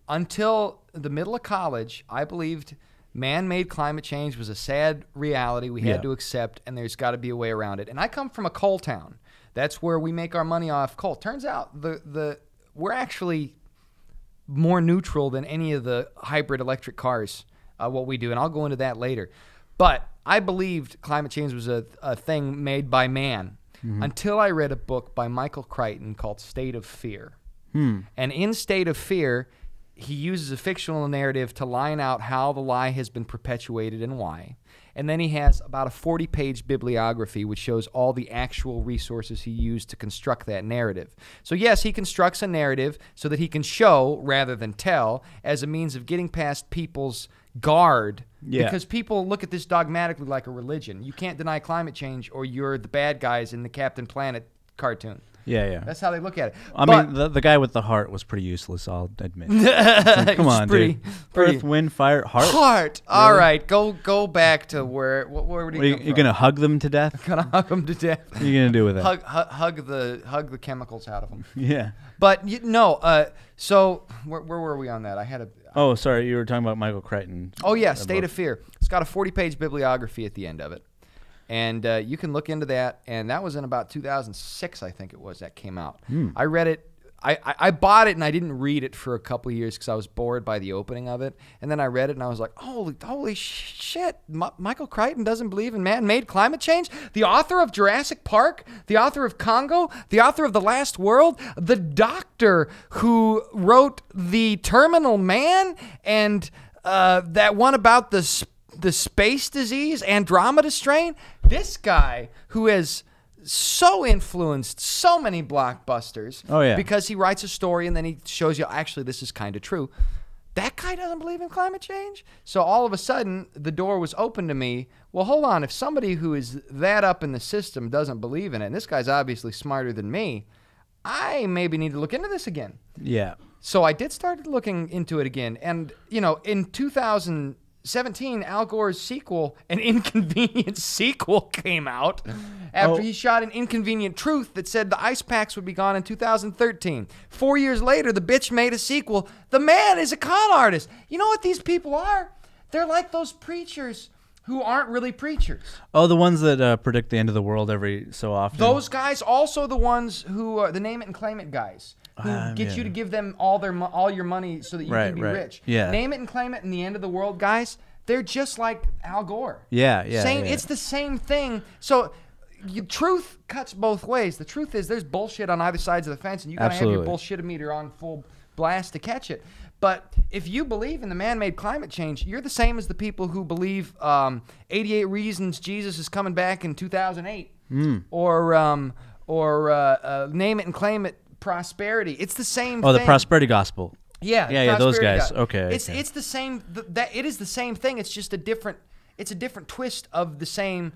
Until the middle of college, I believed man-made climate change was a sad reality we had to accept, and there's got to be a way around it. And I come from a coal town. That's where we make our money off coal. Turns out we're actually more neutral than any of the hybrid electric cars, what we do, and I'll go into that later. But I believed climate change was a thing made by man until I read a book by Michael Crichton called State of Fear. And in State of Fear, he uses a fictional narrative to line out how the lie has been perpetuated and why. And then he has about a 40-page bibliography which shows all the actual resources he used to construct that narrative. So yes, he constructs a narrative so that he can show rather than tell as a means of getting past people's guard. Because people look at this dogmatically like a religion. You can't deny climate change or you're the bad guys in the Captain Planet cartoon.
Yeah.
That's how they look at it.
I mean, the guy with the heart was pretty useless, I'll admit. Like, come on, dude. Earth, wind, fire, heart?
Heart. Really? All right, go back to where would he come from?
You're going to hug them to death?
Gonna hug them to death.
What are you going to do with that?
Hug the chemicals out of them.
Yeah.
But, so where were we on that? I had a...
Oh, sorry, you were talking about Michael Crichton.
Oh, yeah, State of Fear. It's got a 40-page bibliography at the end of it. And you can look into that, and that was in about 2006, I think it was, that came out. I read it. I bought it, and I didn't read it for a couple of years because I was bored by the opening of it. And then I read it, and I was like, holy shit, Michael Crichton doesn't believe in man-made climate change? The author of Jurassic Park, the author of Congo, the author of The Last World, the doctor who wrote The Terminal Man, and that one about the space disease, Andromeda strain. This guy who has so influenced so many blockbusters because he writes a story and then he shows you, actually, this is kind of true. That guy doesn't believe in climate change? So all of a sudden, the door was open to me. Well, hold on. If somebody who is that up in the system doesn't believe in it, and this guy's obviously smarter than me, I maybe need to look into this again. Yeah. So I did start looking into it again. And, in 2017, Al Gore's sequel, An Inconvenient Sequel, came out after he shot An Inconvenient Truth that said the ice packs would be gone in 2013. 4 years later, the bitch made a sequel. The man is a con artist. You know what these people are? They're like those preachers who aren't really preachers.
Oh, the ones that predict the end of the world every so often.
Those guys, also the ones who are the name it and claim it guys. Who get you to give them all your money so that you can be rich. Yeah. Name it and claim it and the end of the world guys, they're just like Al Gore. Yeah. It's the same thing. So truth cuts both ways. The truth is there's bullshit on either sides of the fence, and you got to have your bullshit-o-meter on full blast to catch it. But if you believe in the man-made climate change, you're the same as the people who believe 88 Reasons Jesus is coming back in 2008. Or name it and claim it prosperity. It's the same thing.
Oh, the prosperity gospel.
Yeah,
those guys. Okay.
It's the same. It is the same thing. It's just a different twist of the same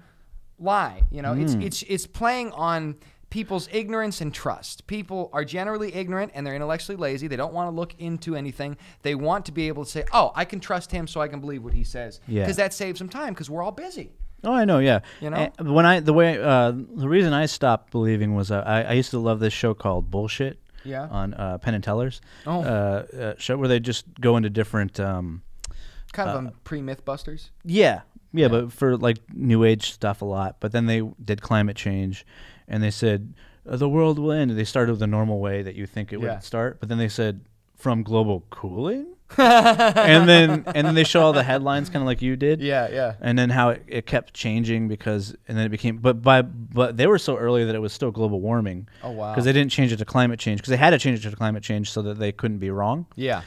lie. It's playing on people's ignorance and trust. People are generally ignorant and they're intellectually lazy. They don't want to look into anything. They want to be able to say, "Oh, I can trust him, so I can believe what he says," because that saves them time. Because we're all busy.
Oh, I know, yeah. The reason I stopped believing was I used to love this show called Bullshit. on Penn and Teller's show where they just go into different
kind of pre-Mythbusters.
Yeah, but for like New Age stuff a lot. But then they did climate change, and they said the world will end. They started the normal way that you think it would start, but then they said from global cooling. and then they show all the headlines kind of like you did.
Yeah.
And then how it kept changing and then it became but they were so early that it was still global warming.
Oh wow.
Because they didn't change it to climate change because they had to change it to climate change so that they couldn't be wrong.
Yeah.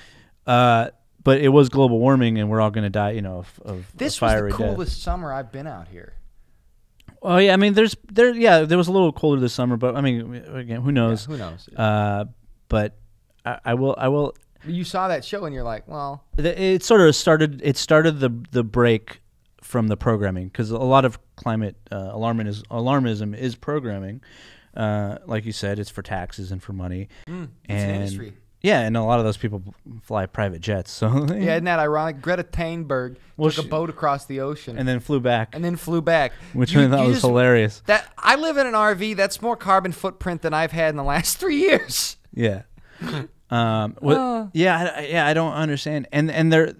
But it was global warming and we're all going to die, of
this
fiery
was the coolest
death.
summer I've been out here.
Oh yeah, I mean there was a little colder this summer, but I mean again, who knows?
Yeah, who knows?
But I will.
You saw that show and you're like, well,
it sort of started. It started the break from the programming because a lot of climate alarmism is programming. Like you said, it's for taxes and for money.
It's an industry.
Yeah, and a lot of those people fly private jets. So
yeah, isn't that ironic? Greta Thunberg took a boat across the ocean
and then flew back.
Which
I thought was hilarious.
That I live in an RV. That's more carbon footprint than I've had in the last 3 years.
Yeah. I don't understand. And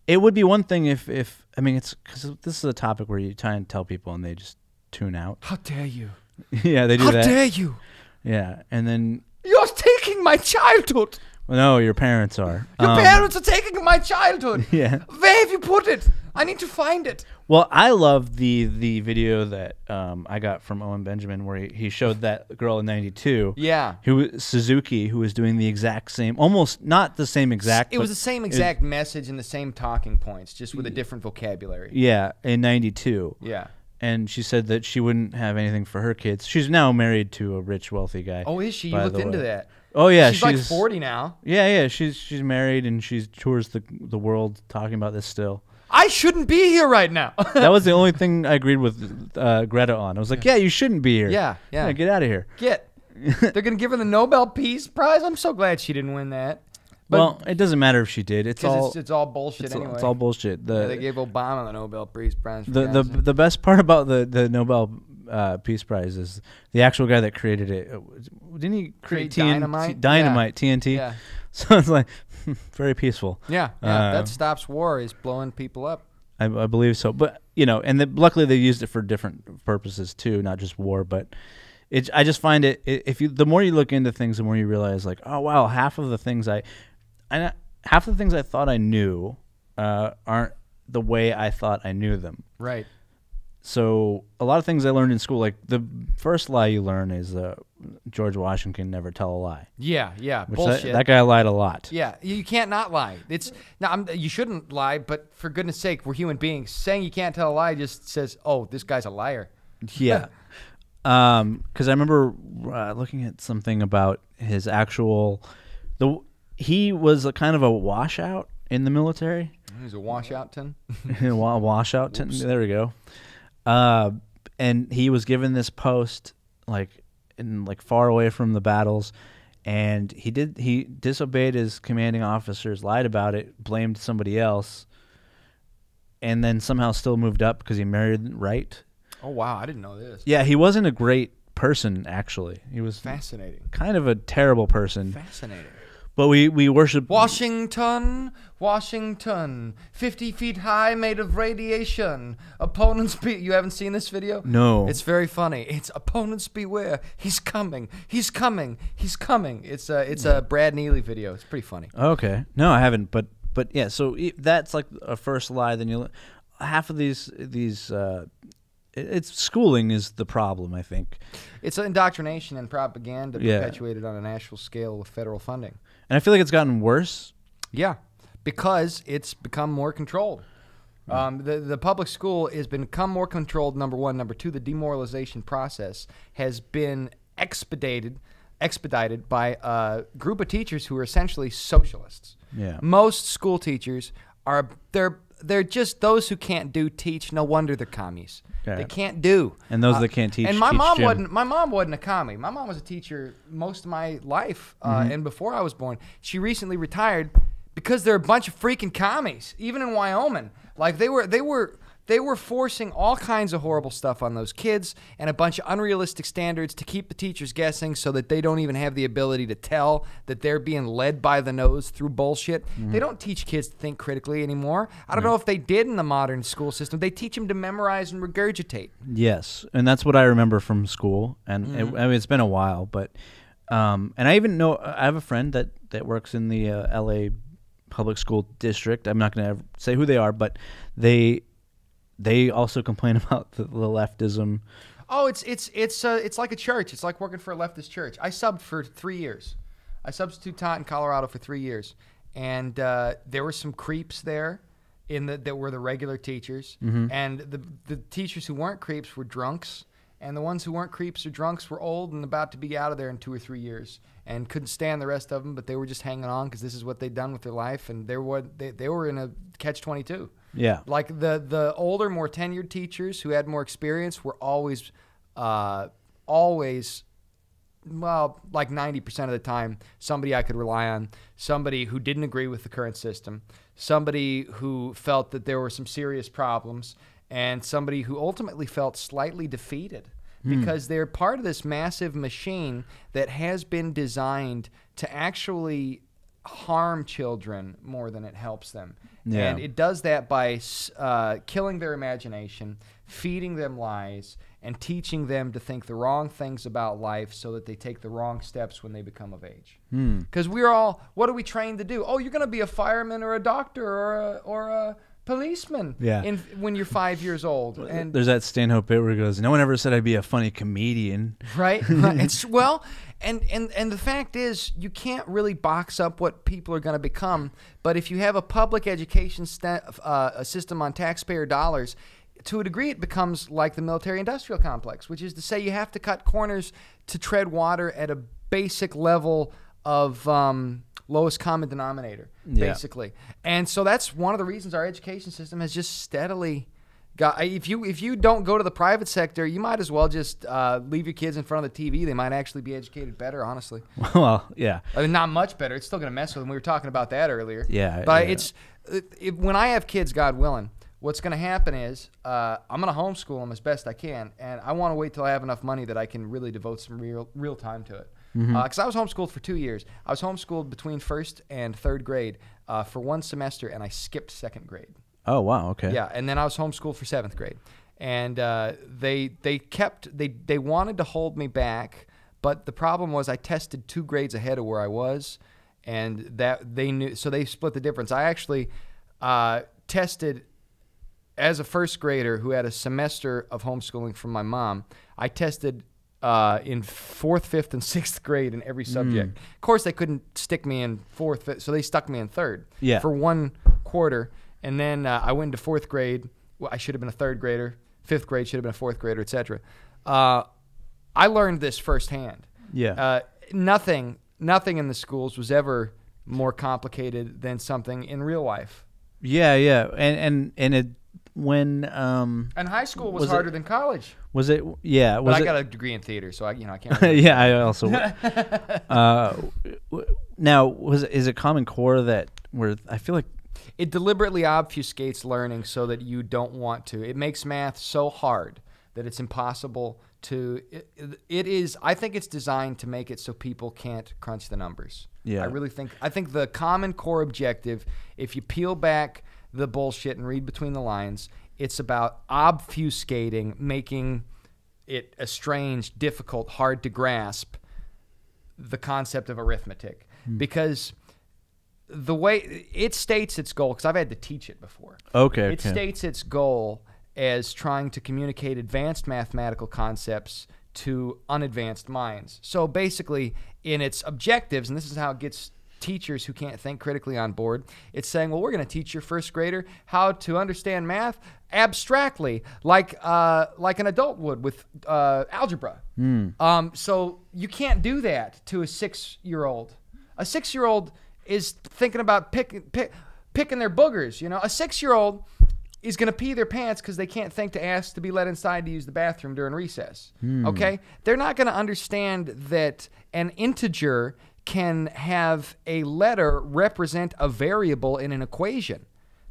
it would be one thing if I mean it's because this is a topic where you try and tell people and they just tune out.
How dare you?
Yeah, they do that.
How dare you?
Yeah, and then
you're taking my childhood.
Well, no, your parents are.
Your parents are taking my childhood.
Yeah.
Where have you put it? I need to find it.
Well, I love the video that I got from Owen Benjamin where he showed that girl in '92.
Yeah.
Suzuki, who was doing the exact same, almost not the same exact.
It was the same exact message and the same talking points, just with a different vocabulary.
Yeah, in '92.
Yeah.
And she said that she wouldn't have anything for her kids. She's now married to a rich, wealthy guy.
Oh, is she? You looked into that.
Oh yeah,
she's like 40 now.
Yeah. She's married and she tours the world talking about this still.
I shouldn't be here right now.
That was the only thing I agreed with Greta on. I was like, yeah, you shouldn't be here.
Yeah.
Get out of here.
They're gonna give her the Nobel Peace Prize. I'm so glad she didn't win that.
But well, it doesn't matter if she did. It's all
bullshit anyway.
It's all bullshit.
They gave Obama the Nobel Peace Prize.
The best part about the Nobel Peace Prize is the actual guy that created it. Didn't he create
dynamite?
TNT.
Yeah.
So it's like very peaceful.
Yeah. That stops war. Is blowing people up.
I believe so. But and luckily they used it for different purposes too, not just war. But I just find the more you look into things, the more you realize like, oh wow, half of the things I thought I knew aren't the way I thought I knew them.
Right.
So a lot of things I learned in school, like the first lie you learn is George Washington never tell a lie.
Yeah, bullshit.
That guy lied a lot.
Yeah, you can't not lie. You shouldn't lie, but for goodness sake, we're human beings. Saying you can't tell a lie just says, oh, this guy's a liar.
Yeah. Because I remember looking at something about his he was a kind of a washout in the military.
He's a washout-ton.
Washout-ton. There we go. And he was given this post far away from the battles, and he disobeyed his commanding officers, lied about it, blamed somebody else, and then somehow still moved up because he married right.
Oh wow, I didn't know this.
Yeah, he wasn't a great person actually. He was
fascinating.
Kind of a terrible person.
Fascinating.
But we worship
Washington, 50 feet high, made of radiation. Opponents you haven't seen this video?
No.
It's very funny. It's opponents beware. He's coming. He's coming. He's coming. It's a Brad Neely video. It's pretty funny.
Okay. No, I haven't. But yeah. So that's like a first lie. Then half of these. It's schooling is the problem. I think
it's indoctrination and propaganda perpetuated on a national scale with federal funding.
And I feel like it's gotten worse.
Yeah, because it's become more controlled. The public school has become more controlled, number one. Number two, the demoralization process has been expedited by a group of teachers who are essentially socialists.
Yeah.
Most school teachers they're just those who can't teach. No wonder they're commies. Okay. They can't do.
And those that can't teach.
And my mom wasn't a commie. My mom was a teacher most of my life, and before I was born. She recently retired because they're a bunch of freaking commies, even in Wyoming. Like they were They were forcing all kinds of horrible stuff on those kids and a bunch of unrealistic standards to keep the teachers guessing so that they don't even have the ability to tell that they're being led by the nose through bullshit. They don't teach kids to think critically anymore. I don't know if they did in the modern school system. They teach them to memorize and regurgitate.
Yes, and that's what I remember from school. And I mean, it's been a while, but and I even know I have a friend that works in the L.A. public school district. I'm not going to say who they are, but they also complain about the leftism.
Oh, it's like a church. It's like working for a leftist church. I subbed for 3 years. I substitute taught in Colorado for 3 years, and there were some creeps there that were the regular teachers, and the teachers who weren't creeps were drunks, and the ones who weren't creeps or drunks were old and about to be out of there in 2 or 3 years, and couldn't stand the rest of them, but they were just hanging on because this is what they'd done with their life, and they were in a catch-22.
Yeah.
Like the older, more tenured teachers who had more experience were always, well, like 90% of the time, somebody I could rely on, somebody who didn't agree with the current system, somebody who felt that there were some serious problems, and somebody who ultimately felt slightly defeated because they're part of this massive machine that has been designed to actually harm children more than it helps them. Yeah. And it does that by killing their imagination, feeding them lies, and teaching them to think the wrong things about life so that they take the wrong steps when they become of age. Because we're all, what are we trained to do? Oh, you're going to be a fireman or a doctor or a policeman when you're 5 years old. And
there's that Stanhope bit where he goes, no one ever said I'd be a funny comedian.
Right? And the fact is, you can't really box up what people are going to become, but if you have a public education a system on taxpayer dollars, to a degree it becomes like the military-industrial complex, which is to say you have to cut corners to tread water at a basic level of lowest common denominator, basically. And so that's one of the reasons our education system has just steadily got. If you don't go to the private sector, you might as well just leave your kids in front of the TV. They might actually be educated better, honestly.
Well, yeah.
I mean, not much better. It's still going to mess with them. We were talking about that earlier.
Yeah.
But when I have kids, God willing, what's going to happen is I'm going to homeschool them as best I can, and I want to wait till I have enough money that I can really devote some real time to it. Because I was homeschooled for 2 years. I was homeschooled between first and third grade for 1 semester, and I skipped second grade.
Oh, wow, okay.
Yeah, and then I was homeschooled for 7th grade. And they wanted to hold me back, but the problem was I tested 2 grades ahead of where I was, and that they knew, so they split the difference. I actually tested as a first grader who had a semester of homeschooling from my mom. I tested in 4th, 5th, and 6th grade in every subject. Of course, they couldn't stick me in 4th, 5th, so they stuck me in 3rd for 1 quarter. And then I went into 4th grade. Well, I should have been a 3rd grader. 5th grade should have been a 4th grader, etc. I learned this firsthand.
Yeah.
Nothing in the schools was ever more complicated than something in real life.
Yeah, yeah. And it when
and high school was harder than college.
Was it? Yeah.
But I got a degree in theater, so I can't.
Yeah, I also. Now, is it Common Core where I feel like
it deliberately obfuscates learning so that you don't want to. It makes math so hard that it's impossible to. It is. I think it's designed to make it so people can't crunch the numbers.
Yeah.
I think the Common Core objective, if you peel back the bullshit and read between the lines, it's about obfuscating, making it estranged, difficult, hard to grasp the concept of arithmetic. Because the way it states its goal, because I've had to teach it before.
Okay.
It states its goal as trying to communicate advanced mathematical concepts to unadvanced minds. So basically, in its objectives, and this is how it gets teachers who can't think critically on board, it's saying, well, we're going to teach your first grader how to understand math abstractly, like an adult would with algebra. So you can't do that to a 6-year-old. A 6-year-old is thinking about picking their boogers. You know, a 6-year-old is going to pee their pants because they can't think to ask to be let inside to use the bathroom during recess. Okay? They're not going to understand that an integer can have a letter represent a variable in an equation.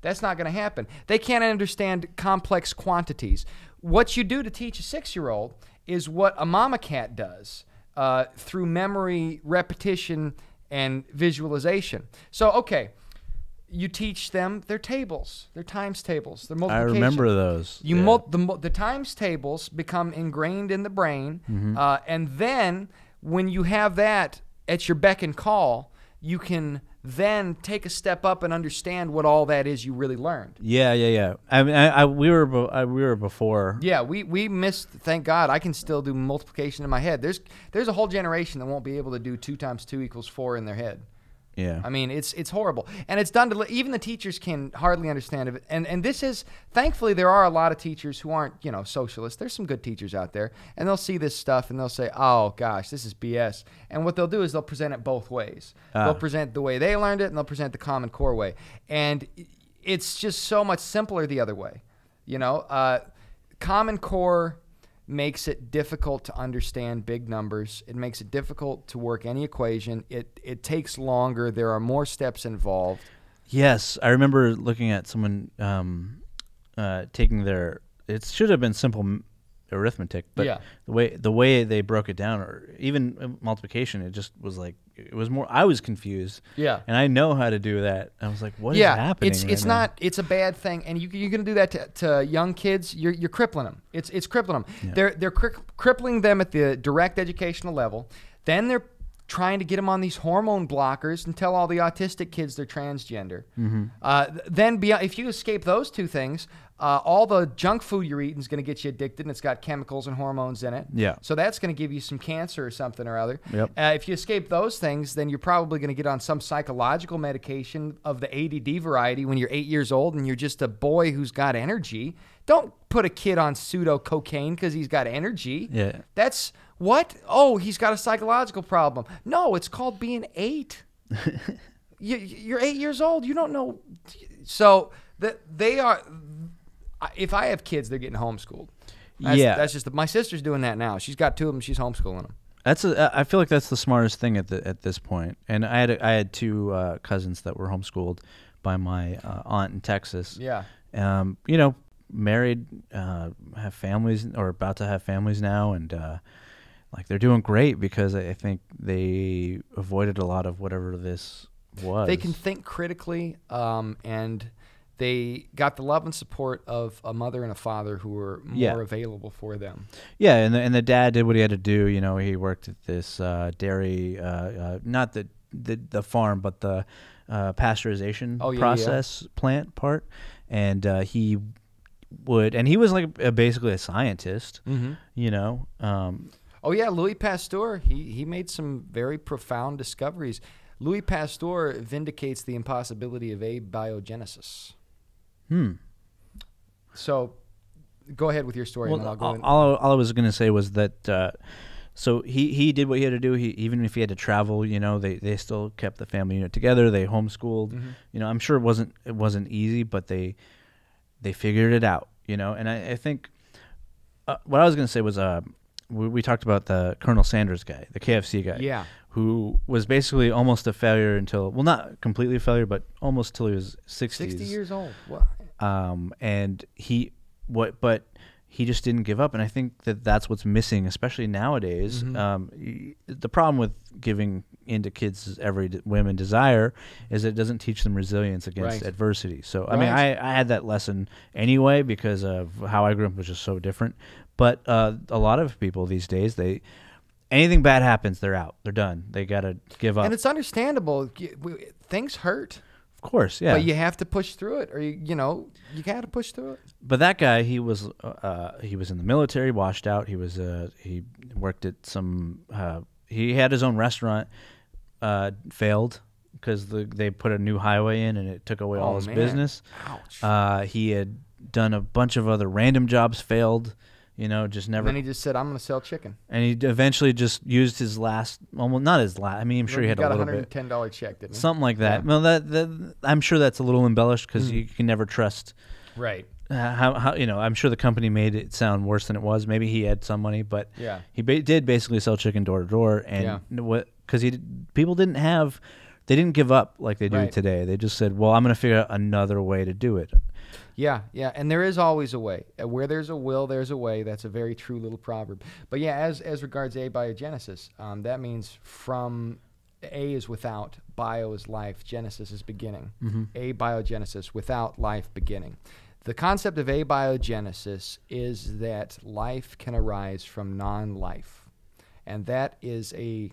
That's not going to happen. They can't understand complex quantities. What you do to teach a 6-year-old is what a mama cat does through memory, repetition, and visualization. So, okay, you teach them their tables, their times tables, their multiplication.
I remember those.
The times tables become ingrained in the brain, and then when you have that at your beck and call, you can then take a step up and understand what all that is you really learned.
Yeah. I mean, we were before.
Yeah, we missed. Thank God, I can still do multiplication in my head. There's a whole generation that won't be able to do 2 times 2 equals 4 in their head.
Yeah.
I mean, it's horrible. And it's done to, even the teachers can hardly understand it. And this is, thankfully, there are a lot of teachers who aren't, socialists. There's some good teachers out there. And they'll see this stuff and they'll say, oh, gosh, this is BS. And what they'll do is they'll present it both ways. They'll present the way they learned it and they'll present the Common Core way. And it's just so much simpler the other way. Common Core makes it difficult to understand big numbers. It makes it difficult to work any equation. It takes longer. There are more steps involved.
Yes, I remember looking at someone taking their. It should have been simple arithmetic, but the way they broke it down, or even multiplication, it just was like it was more. I was confused.
Yeah,
and I know how to do that. I was like, what is happening?
It's not. It's a bad thing, and you're going to do that to young kids. You're crippling them. It's crippling them. Yeah. They're crippling them at the direct educational level. Then they're trying to get them on these hormone blockers and tell all the autistic kids they're transgender. Then if you escape those two things, all the junk food you're eating is going to get you addicted, and it's got chemicals and hormones in it.
Yeah.
So that's going to give you some cancer or something or other.
Yep.
If you escape those things, then you're probably going to get on some psychological medication of the ADD variety when you're 8 years old and you're just a boy who's got energy. Don't put a kid on pseudo cocaine because he's got energy.
Yeah.
That's what? Oh, he's got a psychological problem. No, it's called being 8. You're 8 years old. You don't know. So they are. If I have kids, they're getting homeschooled. That's just my sister's doing that now. She's got 2 of them. She's homeschooling them.
I feel like that's the smartest thing at this point. And I had 2 cousins that were homeschooled by my aunt in Texas.
Yeah.
Married, have families or about to have families now, and they're doing great because I think they avoided a lot of whatever this was.
They can think critically, and they got the love and support of a mother and a father who were more available for them. Yeah,
and the dad did what he had to do. He worked at this dairy, not the farm, but the pasteurization process plant part, and he was basically a scientist.
Louis Pasteur, he made some very profound discoveries. Louis Pasteur vindicates the impossibility of abiogenesis. So go ahead with your story.
Well,
and then I'll go in.
All I was going to say was that so he did what he had to do. Even if he had to travel, they still kept the family unit together. They homeschooled. I'm sure it wasn't easy, but they figured it out, and I think what I was going to say was we talked about the Colonel Sanders guy, the KFC guy, who was basically almost a failure until, well, not completely a failure, but almost till he was 60s.
60 years old. Wow.
And but he just didn't give up, and I think that's what's missing, especially nowadays. The problem with giving into kids' every women desire is it doesn't teach them resilience against adversity. So I mean, I had that lesson anyway because of how I grew up was just so different. But a lot of people these days, anything bad happens, they're out, they're done, they gotta give up,
and it's understandable. Things hurt.
Of course, yeah.
But you have to push through it, or you got to push through it.
But that guy, he was in the military, washed out. He worked at some. He had his own restaurant, failed because they put a new highway in and it took away all his business.
Ouch.
He had done a bunch of other random jobs, failed. Just never.
And then he just said, "I'm going to sell chicken."
And he eventually just used his last, almost not his last. I mean, I'm sure he had a little bit.
Got a $110 check, didn't he?
Something like that. Yeah. Well, I'm sure that's a little embellished because you can never trust.
Right.
How I'm sure the company made it sound worse than it was. Maybe he had some money, but he did basically sell chicken door to door, and because people didn't have they didn't give up like they do
Right.
today. They just said, well, I'm going to figure out another way to do it.
Yeah, and there is always a way. Where there's a will, there's a way. That's a very true little proverb. But yeah, as regards abiogenesis, that means from A is without, bio is life, genesis is beginning. Abiogenesis, without life beginning. The concept of abiogenesis is that life can arise from non-life. And that is a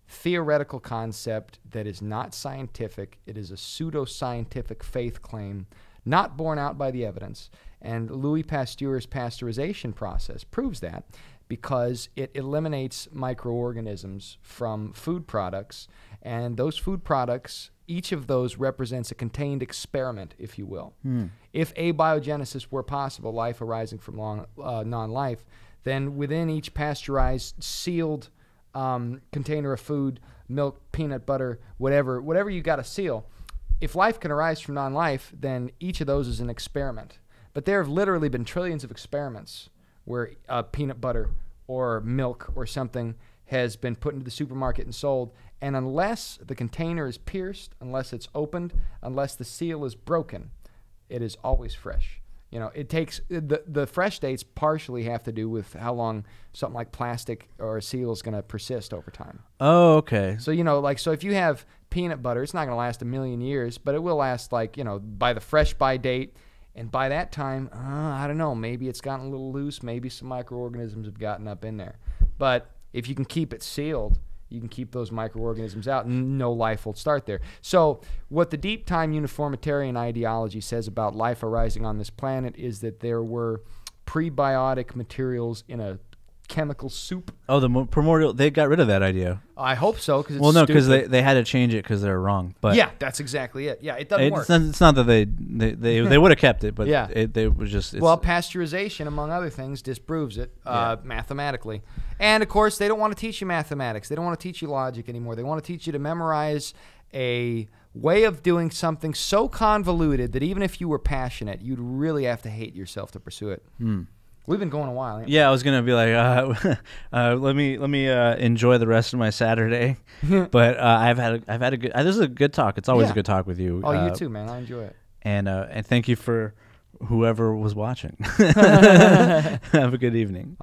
theoretical concept that is not scientific. It is a pseudo-scientific faith claim, not borne out by the evidence. And Louis Pasteur's pasteurization process proves that, because it eliminates microorganisms from food products, and those food products, each of those represents a contained experiment, if you will. If abiogenesis were possible, life arising from non-life, then within each pasteurized, sealed container of food, milk, peanut butter, whatever you got to seal, if life can arise from non-life, then each of those is an experiment. But there have literally been trillions of experiments where peanut butter or milk or something has been put into the supermarket and sold, and unless the container is pierced, unless it's opened, unless the seal is broken, it is always fresh. You know, it takes the fresh dates partially have to do with how long something like plastic or a seal is going to persist over time.
Oh, okay.
So, you know, like, so if you have peanut butter, it's not going to last a million years, but it will last, like, you know, by the fresh by date. And by that time, I don't know, maybe it's gotten a little loose. Maybe some microorganisms have gotten up in there. But if you can keep it sealed, you can keep those microorganisms out, and no life will start there. So what the deep time uniformitarian ideology says about life arising on this planet is that there were prebiotic materials in a chemical soup.
Oh, the primordial, they got rid of that idea.
I hope so, because it's
well, no, because
stupid.
they had to change it because they were wrong. But
yeah, that's exactly it. Yeah, it doesn't work.
It's not that they would have kept it, but
Yeah.
they was just...
Well, pasteurization, among other things, disproves it mathematically. And, of course, they don't want to teach you mathematics. They don't want to teach you logic anymore. They want to teach you to memorize a way of doing something so convoluted that even if you were passionate, you'd really have to hate yourself to pursue it. We've been going a while. Ain't we?
Yeah, I was gonna be like, let me enjoy the rest of my Saturday, but I've had a good. This is a good talk. It's always a good talk with you.
Oh, you too, man. I enjoy it.
And thank you for whoever was watching. Have a good evening.